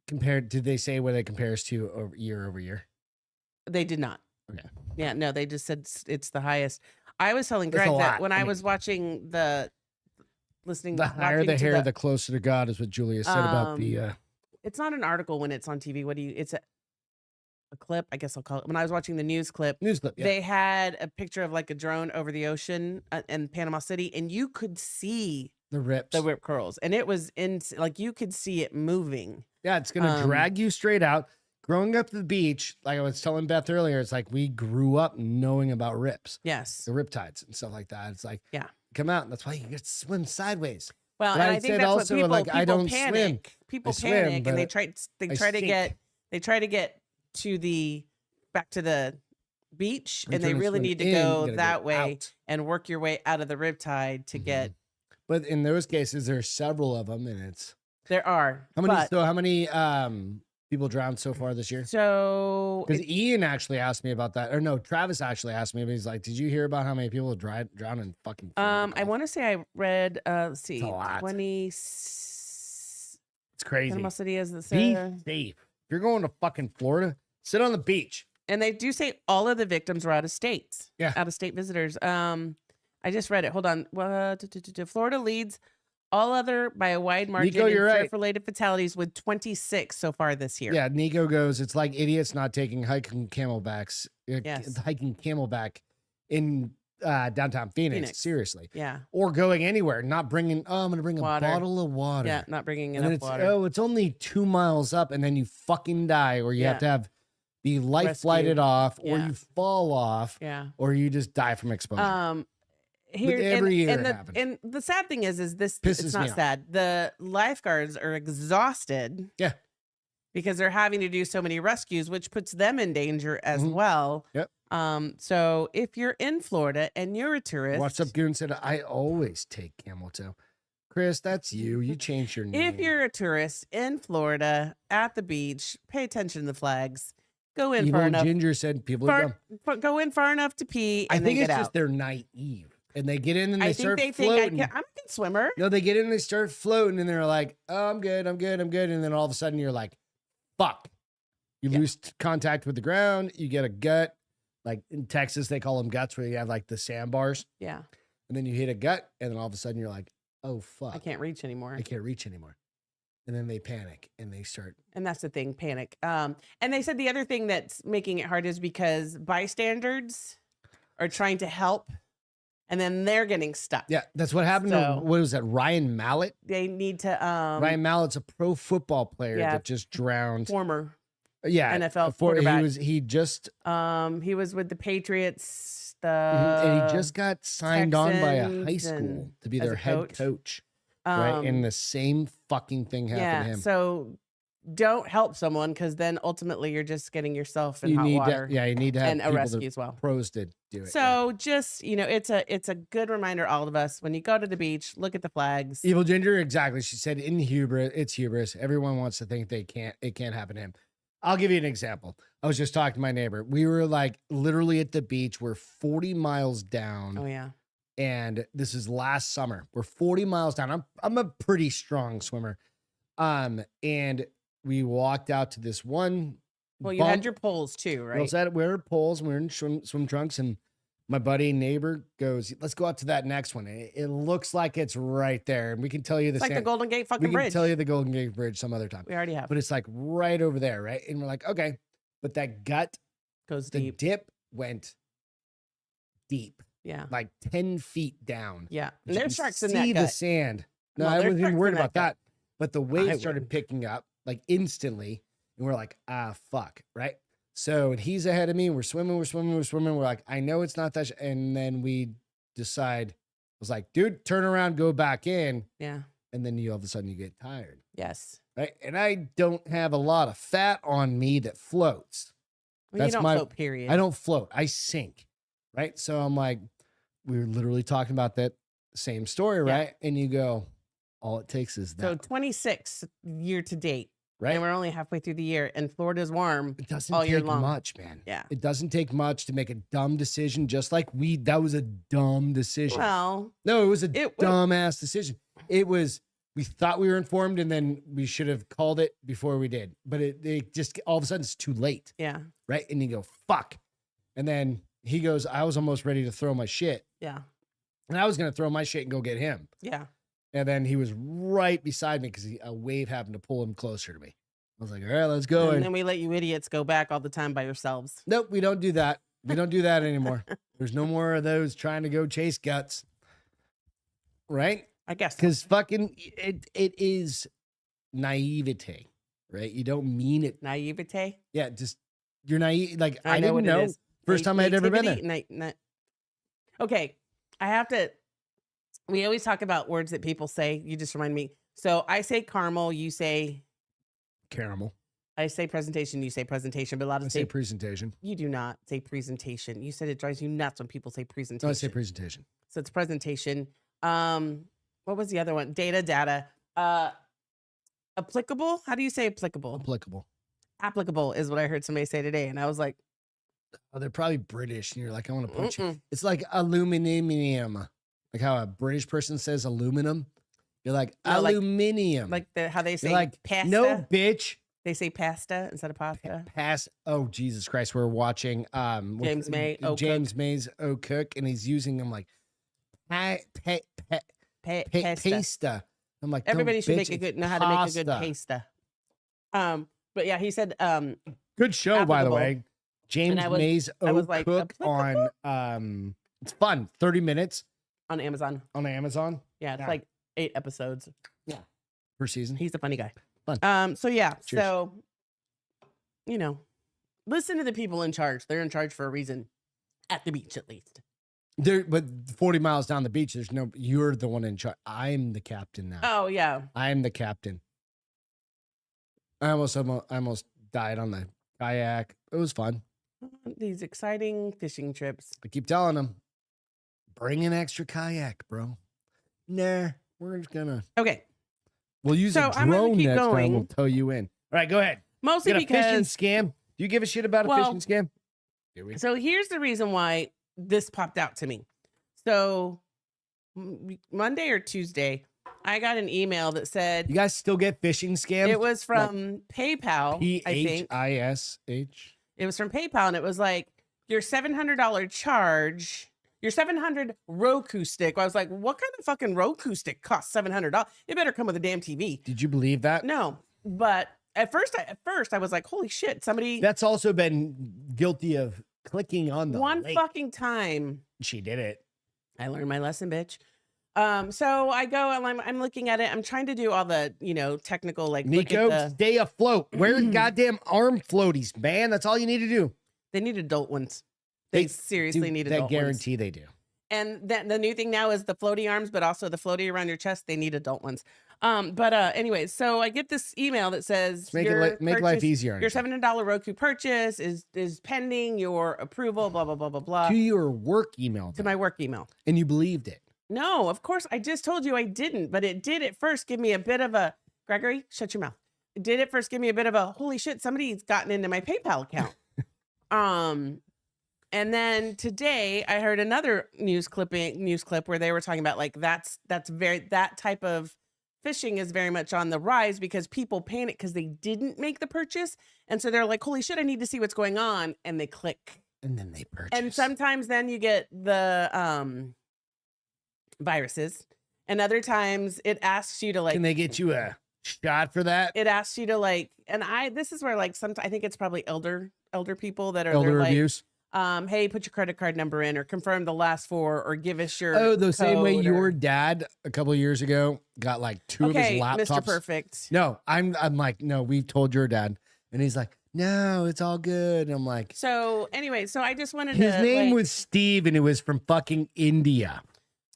compare? Did they say what it compares to year over year? They did not. Okay. Yeah, no, they just said it's the highest. I was telling That's a Greg that lot. when I I mean- was watching the higher watching the to hair, the closer to God is what Julia said about the. It's not an article when it's on TV. It's a clip, I guess I'll call it. When I was watching the news clip, News clip. Yeah. they had a picture of like a drone over the ocean in Panama City, and you could see The rips. the whip curls, and it was like you could see it moving. Yeah, it's gonna Um, drag you straight out. Growing up the beach, like I was telling Beth earlier, it's like we grew up knowing about rips, Yes. the riptides and stuff like that. It's like, Yeah. come out, and that's why you get to swim sideways. Well, But and I I think said that's also, what people, like, people I don't panic. swim. People I swim, panic, and they but try I to sink. get to back to the beach, I'm and they trying to really swim need to in, you go gotta go that way out. and work your way out of the riptide to Mhm. get. But in those cases, there's several of them, and it's There are how many. but So how many people drowned so far this year? So Because Ian actually asked me about that. Or no, Travis actually asked me. But he's like, did you hear about how many people drowned in fucking Florida? I want to say I read, let's see, a lot. 20. It's crazy. Panama City is the Be safe. If you're going to fucking Florida, sit on the beach. and they do say all of the victims were out of state. Yeah. Out of state visitors. I just read it. Hold on. Florida leads all other by a wide margin Nico, you're in right. surf-related fatalities with 26 so far this year. Yeah, Nico goes, it's like idiots not taking hiking camelbacks. Yes. Hiking camelback in downtown Phoenix. Seriously. Yeah. Or going anywhere, not bringing, I'm going to bring a Water. bottle of water. Yeah. Not bringing And then enough it's, water. it's only 2 miles up and then you fucking die or you have to be life Rescued. flighted off or Yeah. you fall off Yeah. or you just die from exposure. Here every year and it happens. and the sad thing is this Pisses it's me not off. sad. The lifeguards are exhausted. Yeah. Because they're having to do so many rescues, which puts them in danger as Mhm. well. Yep. So if you're in Florida and you're a tourist, What's up, Goon said, I always take camel toe. Chris, that's you. You changed your name. if you're a tourist in Florida at the beach, pay attention to the flags. Go in Evil far enough. Ginger said people are dumb. Go in far enough to pee I and think then it's get just out. they're naive. And they get in and they I think start they think floating. I'm a good swimmer. No, they get in and they start floating and they're like, oh, I'm good. And then all of a sudden you're like, fuck. You lose contact with the ground. You get a gut. Like in Texas, they call them guts where you have like the sandbars. Yeah. And then you hit a gut. And then all of a sudden you're like, oh, fuck. I can't reach anymore. I can't reach anymore. And then they panic and they start. And that's the thing, panic. And they said the other thing that's making it hard is because bystanders are trying to help and then they're getting stuck. Yeah, that's what happened So- to, what was that, Ryan Mallett? They need to Ryan Mallett's a pro football player yeah. that just drowned. former Yeah. NFL quarterback. He just he was with the Patriots, and he just got signed on by a high Texans school and to be as their a head coach. Right. And the same fucking thing happened to him. So don't help someone because then ultimately you're just getting yourself in you hot need water. you need to have and a people rescue that as well. pros to do it. So just it's a good reminder, all of us, when you go to the beach, look at the flags. Evil Ginger, exactly. She said in hubris, it's hubris. Everyone wants to think it can't happen to him. I'll give you an example. I was just talking to my neighbor. We were like literally at the beach. We're 40 miles down. Oh yeah. And this is last summer. We're 40 miles down. I'm a pretty strong swimmer. And we walked out to this one. Well, you had your poles too, We right? also had wear poles. We're in swim trunks, and my buddy neighbor goes, "Let's go out to that next one. It looks like it's right there, and we can tell you the It's like the sand- Golden Gate we fucking can bridge. tell you the Golden Gate Bridge some other time, We already have. but it's like right over there, right?" And we're like, "Okay," but that gut, Goes the deep. dip went deep, Yeah. like 10 feet down. Yeah. You And there's can sharks in see that the gut. sand. No, Well, I there's wasn't even sharks worried in about that that. But the I waves started wouldn't. picking up like instantly. And we're like, fuck. Right. So and he's ahead of me. We're swimming. We're like, I know it's not that. And then we decide, I was like, dude, turn around, go back in. Yeah. And then all of a sudden you get tired. Yes. Right. And I don't have a lot of fat on me that floats. Well, That's you don't my- float, period. I don't float. I sink. Right. So I'm like, we were literally talking about that same story. Yeah. Right. And you go, all it takes is that. So 26 year to date. right. And we're only halfway through the year, and Florida's warm. It doesn't all year take long. much, man. Yeah. It doesn't take much to make a dumb decision, just like that was a dumb decision. Well, No, it was a it- dumbass decision. It was, we thought we were informed and then we should have called it before we did. But it just, all of a sudden it's too late, yeah. right? And you go, fuck. And then he goes, I was almost ready to throw my shit. Yeah. And I was going to throw my shit and go get him. Yeah. And then he was right beside me because a wave happened to pull him closer to me. I was like, all right, let's go. And And then we let you idiots go back all the time by yourselves. nope, we don't do that. We don't do that anymore. There's no more of those trying to go chase guts. Right? I guess. Because fucking it is naivete, right? You don't mean it. Naivete. Yeah, just you're naive. Like I, know didn't what know. it is. First time I had ever been there. Okay. I have to. We always talk about words that people say. You just remind me. So I say caramel. You say. Caramel. I say presentation. You say presentation. But a lot I of say presentation. You do not say presentation. You said it drives you nuts when people say presentation. No, I say presentation. So it's presentation. What was the other one? Data. Applicable. How do you say applicable? Applicable. applicable is what I heard somebody say today. And I was like, Oh, they're probably British, and you're like, I want to punch you. mm-mm. It's like aluminium, like how a British person says aluminum. You're like No, like- aluminium. Like how they You're say like pasta. no, bitch. They say pasta instead of pasta. Pass. Oh Jesus Christ! We're watching James May, O James May's O Cook, and he's using them like Pasta. pasta. I'm like, Everybody "Don't, should bitch, make a good it's know how to make a good pasta." pasta. But yeah, he said Good show, by the applicable. way. James I was- May's I O was like, Cook on it's fun. 30 minutes on Amazon. on Amazon Yeah, it's Yeah. like 8 episodes. per season. He's a funny guy. Fun. So yeah, Cheers. so listen to the people in charge. They're in charge for a reason. At the beach, at least. There, but 40 miles down the beach, there's no. You're the one in charge. I'm the captain now. Oh yeah. I'm the captain. I almost died on the kayak. It was fun. These exciting fishing trips. I keep telling them, bring an extra kayak, bro. Nah, we're just gonna. Okay. We'll use So a I'm gonna drone keep next time. going. We'll tow you in. All right, go ahead. Mostly Got a fishing because scam. Do you give a shit about a Well, fishing scam? Do we? so here's the reason why this popped out to me. So Monday or Tuesday, I got an email that said You guys still get phishing scams? it was from PayPal. I think PHISH. it was from PayPal, and it was like your $700 charge, your 700 Roku stick. I was like, what kind of fucking Roku stick costs $700? It better come with a damn TV. Did you believe that? No, but at first I was like, holy shit, somebody That's also been guilty of clicking on the one link. fucking time. She did it. I learned my lesson, bitch. So I go and I'm looking at it. I'm trying to do all the, technical, like look Nico, at the, stay afloat. Wear goddamn arm floaties, man. That's all you need to do. they need adult ones. They seriously need that adult ones. guarantee they do. And then the new thing now is the floaty arms, but also the floaty around your chest. They need adult ones. Anyway, so I get this email that says Make your make life purchase- easier. on Your yourself. $700 Roku purchase is pending your approval. Blah blah blah blah blah. To your work email. To though. my work email. And you believed it. No, of course I just told you I didn't, but it did at first give me a bit of a Gregory, shut your mouth. It did at first give me a bit of a holy shit, somebody's gotten into my PayPal account. And then today I heard another news clip where they were talking about like that type of phishing is very much on the rise because people panic because they didn't make the purchase. And so they're like, holy shit, I need to see what's going on. And they click. And then they purchase. And sometimes then you get the viruses. And other times it asks you to like Can they get you a shot for that? it asks you to like, and this is where like sometimes I think it's probably elder people that are Elder they're like, abuse? hey, put your credit card number in or confirm the last 4 or give us your Oh, the same way code your or- dad a couple of years ago got like 2 of his Okay, laptops. Mr. Perfect. No, I'm like, no, we've told your dad. And he's like, no, it's all good. And I'm like, So anyway, so I just wanted his to name like, was Steve and it was from fucking India.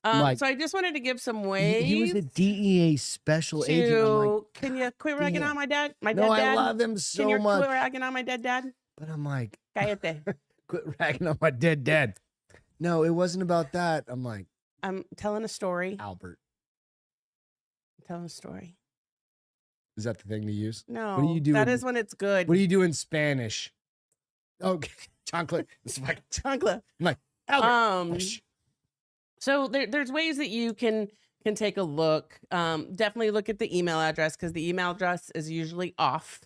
like- so I just wanted to give some He ways was a DEA special agent. I'm like, to can you quit ragging damn. on my dad? My no, dead dad? I love him Can so you much. quit ragging on my dead dad? But I'm like, Cállate. quit ragging on my dead dad. No, it wasn't about that. I'm like, I'm telling a story. Albert. I'm telling a story. Is that the thing to use? No, do you do that in- is when it's good. What do you do in Spanish? Okay, chocolate. It's like, Chancla. I'm like, Albert. So there's ways that you can take a look. Definitely look at the email address because the email address is usually off.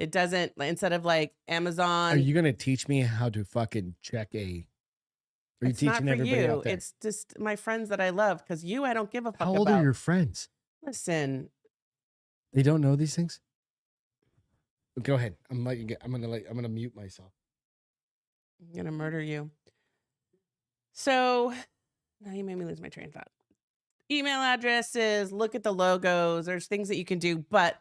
It doesn't, instead of like Amazon. Are you gonna teach me how to fucking check a? Are you It's not teaching for everybody you. out there? It's just my friends that I love because I don't give a fuck How old about. are your friends? Listen, They don't know these things. Go ahead. I'm gonna mute myself. I'm gonna murder you. So now you made me lose my train of thought. Email addresses, look at the logos. There's things that you can do, but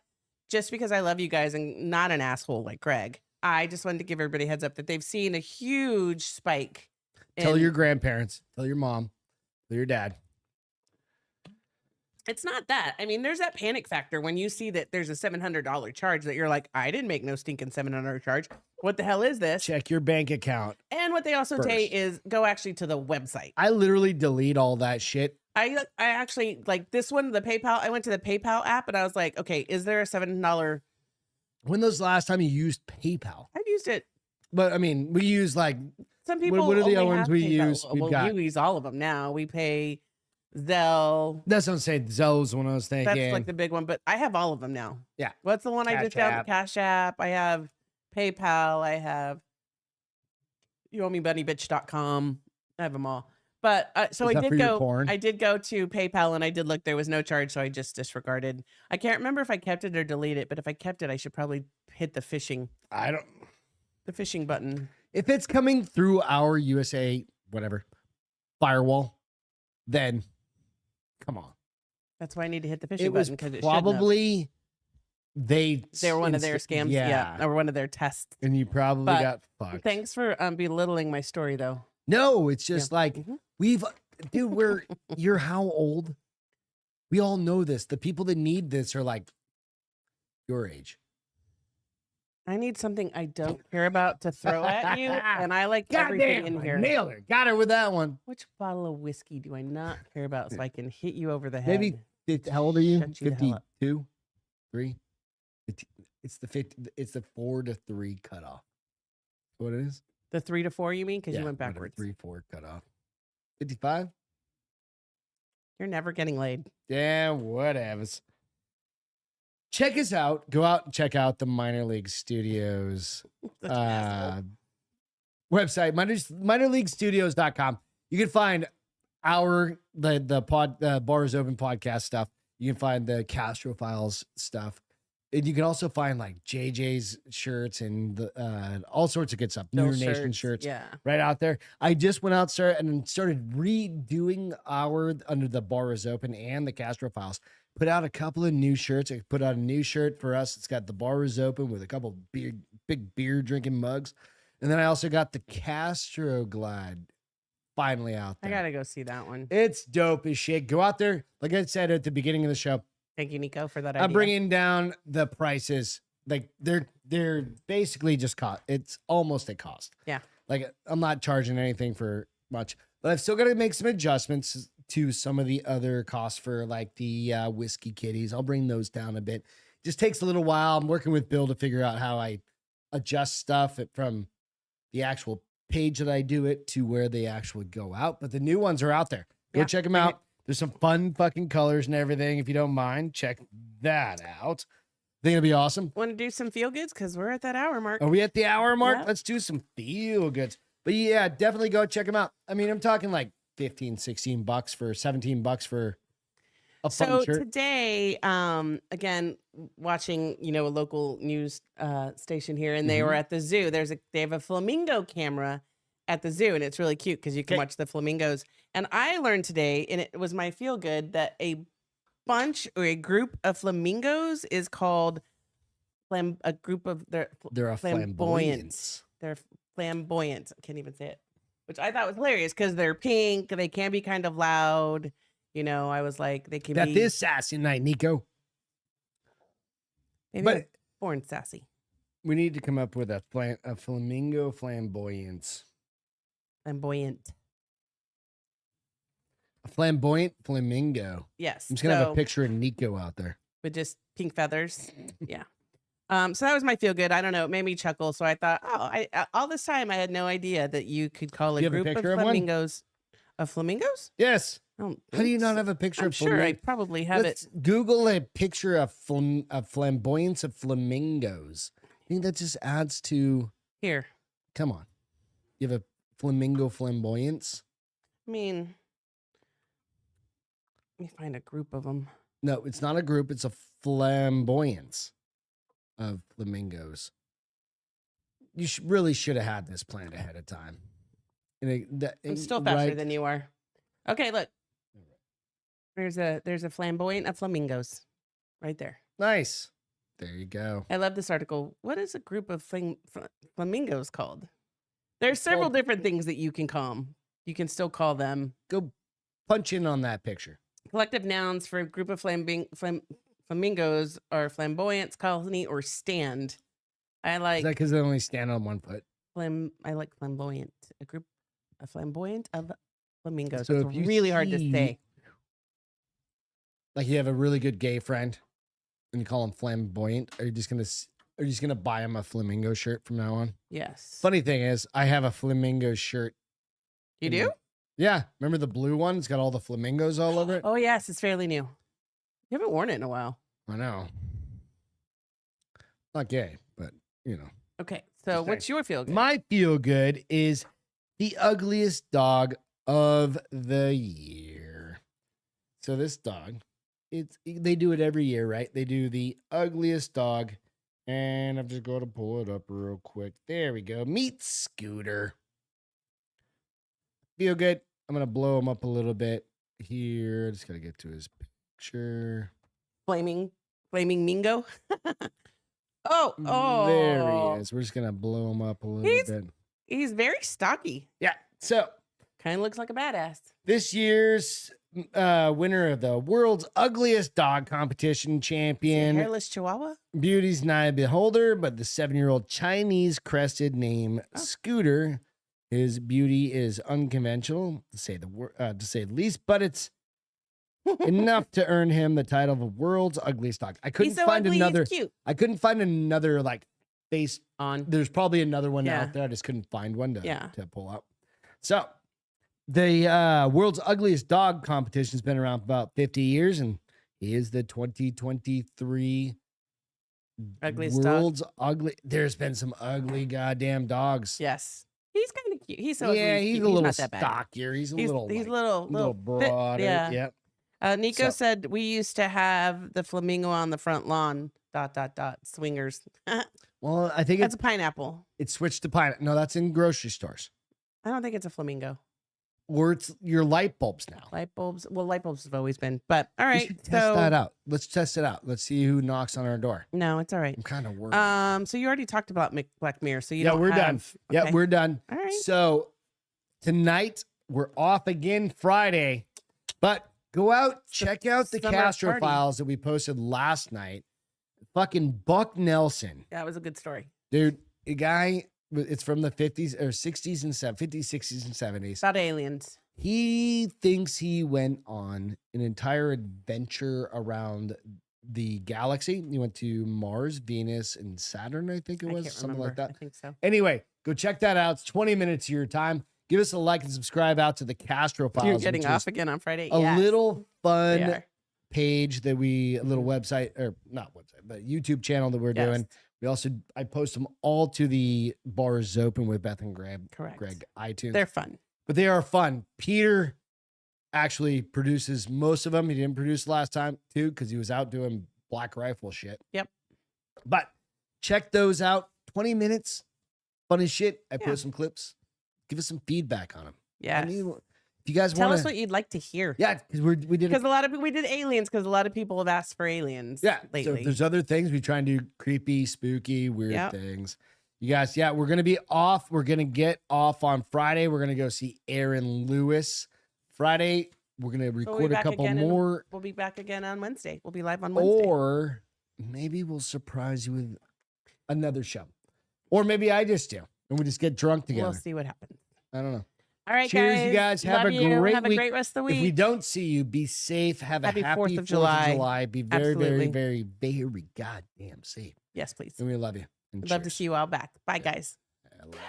just because I love you guys and not an asshole like Greg, I just wanted to give everybody a heads up that they've seen a huge spike. Tell in- your grandparents. Tell your mom. Tell your dad. It's not that. I mean, there's that panic factor when you see that there's a $700 charge that you're like, I didn't make no stinking $700 charge. What the hell is this? Check your bank account. And what they also say First. is go actually to the website. I literally delete all that shit. I actually like this one, the PayPal. I went to the PayPal app and I was like, okay, is there a $7 When was the last time you used PayPal? I've used it. But I mean, we use like Some people what are the only other ones have we PayPal. use? We've Well, got. we use all of them now. We pay Zelle. That's what I'm saying. Zell's one I was thinking. That's like the big one, but I have all of them now. Yeah. What's the one I Cash just found? App. Cash App. I have PayPal. I have youowemebuddiebitch.com. I have them all. But so Is I that for did your go. porn? I did go to PayPal and I did look. There was no charge, so I just disregarded. I can't remember if I kept it or deleted it, but if I kept it, I should probably hit the phishing button. If it's coming through our USA whatever firewall, then come on. That's why I need to hit the It phishing was button because it shouldn't have. probably they They were one of their scams, yeah, or one of their tests. and you probably But got fucked. Thanks for belittling my story, though. No, it's just like Mhm. you're how old? We all know this. The people that need this are like your age. I need something I don't care about to throw at you, and I like everything in here. Nailed her. Got her with that one. Which bottle of whiskey do I not care about so I can hit you over the head? Maybe how old are you? Shut you the hell up. 52, 3. It's the 50. It's the 4 to 3 cutoff. What it is? The 3 to 4, you mean? Because Yeah, you went whatever, backwards. 3, 4 cutoff. 55. You're never getting laid. Yeah, whatevers. Check us out. Go out and check out the Minor League Studios Such an asshole. website, minorleaguestudios.com. You can find the Bars Open podcast stuff. You can find the Castro Files stuff. And you can also find like JJ's shirts and all sorts of good stuff. New Those Nation shirts Yeah. right out there. I just went out and started redoing our Under the Bar is Open and the Castro Files. Put out a couple of new shirts. I put out a new shirt for us. It's got the Bar is Open with a couple big beer drinking mugs. And then I also got the Castro Glide finally out I there. got to go see that one. It's dope as shit. Go out there. Like I said at the beginning of the show, Thank you, Nico, for that idea. I'm bringing down the prices. Like they're basically just cost. It's almost a cost. Yeah. Like I'm not charging anything for much, but I've still got to make some adjustments to some of the other costs for like the whiskey kitties. I'll bring those down a bit. Just takes a little while. I'm working with Bill to figure out how I adjust stuff from the actual page that I do it to where they actually go out. But the new ones are out there. Go Yeah. check them out. There's some fun fucking colors and everything. If you don't mind, check that out. Think it'll be awesome. Want to do some feel goods? Because we're at that hour mark. Are we at the hour mark? Yeah. Let's do some feel goods. But yeah, definitely go check them out. I mean, I'm talking like $15, $16 for $17 for a fun So shirt. today, again, watching, a local news station here, and they Mm-hmm. were at the zoo. They have a flamingo camera at the zoo, and it's really cute because you can Okay. watch the flamingos. And I learned today, and it was my feel good, that a bunch or a group of flamingos is called a group of They're a flamboyant. flamboyance. They're flamboyant. I can't even say it, which I thought was hilarious because they're pink. They can be kind of loud. I was like, they can Got be this sassy night, Nico. maybe but- I'm born sassy. We need to come up with a flamingo flamboyance. Flamboyant. A flamboyant flamingo. Yes. I'm just gonna have a so, picture of Nico out there. with just pink feathers. Yeah. So that was my feel good. I don't know. It made me chuckle. So I thought, all this time I had no idea that you could call a Do you have a group of picture of one? flamingos. Of flamingos? Yes. I don't How do you think not so. have a picture I'm of sure I flamingo? probably have Let's it. Google a picture of flamboyance of flamingos. I think that just adds to. Here. Come on, you have a flamingo flamboyance? I mean, let me find a group of them. No, it's not a group. It's a flamboyance of flamingos. You really should have had this planned ahead of time. I'm still faster than you are. Okay, look. There's a flamboyant of flamingos right there. Nice. There you go. I love this article. What is a group of flamingos called? There's It's several called- different things that you can call them. You can still call them Go punch in on that picture. collective nouns for a group of flamingos are flamboyance, colony, or stand. I Is like that because they only stand on one foot? I like flamboyant. A flamboyant of flamingos. So It's if you really hard to see- say. Like you have a really good gay friend, and you call him flamboyant. Are Are you just gonna buy him a flamingo shirt from now on? Yes. Funny thing is, I have a flamingo shirt. You in do? Yeah, remember the blue one? It's got all the flamingos all over it. Oh, yes. It's fairly new. You haven't worn it in a while. I know. Not gay, but you know. Okay. So what's your feel good? My feel good is the ugliest dog of the year. So this dog, they do it every year, right? They do the ugliest dog, and I'm just going to pull it up real quick. There we go. Meet Scooter. Feel good. I'm gonna blow him up a little bit here. Just gotta get to his picture. Flaming Mingo. Oh, There he is. We're just gonna blow him up a little bit. He's very stocky. Yeah. So Kind of looks like a badass. this year's winner of the world's ugliest dog competition champion, Hairless Chihuahua. beauty's nigh beholder, but the 7-year-old Chinese crested named Scooter. His beauty is unconventional, to say the least, but it's enough to earn him the title of world's ugliest dog. I couldn't He's so find ugly, another. he's cute. I couldn't find another like face. On. There's probably another one Yeah. out there. I just couldn't find one to Yeah. pull up. So the world's ugliest dog competition has been around for about 50 years, and he is the 2023 Ugliest dog. world's ugly. There's been some ugly goddamn dogs. Yes. He's kind of cute. He's so Yeah, ugly, he's cute. a little not that bad. stockier. He's a little He's like, little little fit, broader. yeah. Yep. Nico So- said we used to have the flamingo on the front lawn. ... Swingers. Well, I think That's a pineapple. it's switched to pine. No, that's in grocery stores. I don't think it's a flamingo. Or it's your light bulbs now. Light bulbs. Well, light bulbs have always been. But all We right. should test So that out. Let's test it out. Let's see who knocks on our door. no, it's all right. I'm kind of worried. So you already talked about Black Mirror. So you Yeah, don't we're done. have- Yeah, okay. we're done. All right. So tonight we're off again Friday, but go out, check out the summer Castro party. files that we posted last night. Fucking Buck Nelson, That was a good story. dude, a guy. It's from the 50s or 60s and 50s, 60s, and 70s. About aliens. He thinks he went on an entire adventure around the galaxy. He went to Mars, Venus, and Saturn, I think it I was, can't something remember. like that. I think so. Anyway, go check that out. It's 20 minutes of your time. Give us a like and subscribe out to the Castro Files. You're getting which off is again on Friday. a Yes, little we fun are. page that a little website, or not website, but YouTube channel that we're Yes. doing. I post them all to the Bars Open with Beth and Greg Correct. iTunes. They're fun. But they are fun. Peter actually produces most of them. He didn't produce last time too because he was out doing Black Rifle shit. Yep. But check those out. 20 minutes, fun as shit. I Yeah. post some clips. Give us some feedback on them. Yes. If you guys Tell want us what you'd like to hear. yeah, because we did Because a lot of we did aliens because a lot of people have asked for aliens. yeah. So lately. if there's other things we try and do creepy, spooky, weird Yep. things. You guys, yeah, we're gonna be off. We're gonna get off on Friday. We're gonna go see Aaron Lewis. Friday, we're gonna We'll be record a back couple again and more. We'll be back again on Wednesday. We'll be live on Wednesday. Or maybe we'll surprise you with another show. Or maybe I just do. And we just get drunk together. We'll see what happens. I don't know. All right, Cheers, guys. you guys. Have Love a you. great Have week. a great rest of the week. If we don't see you, be safe. Have a Happy happy 4th of July. Be very, Absolutely. very, very, very goddamn safe. Yes, please. And we love you. And I'd love to cheers. see you all back. Bye, guys. I love you.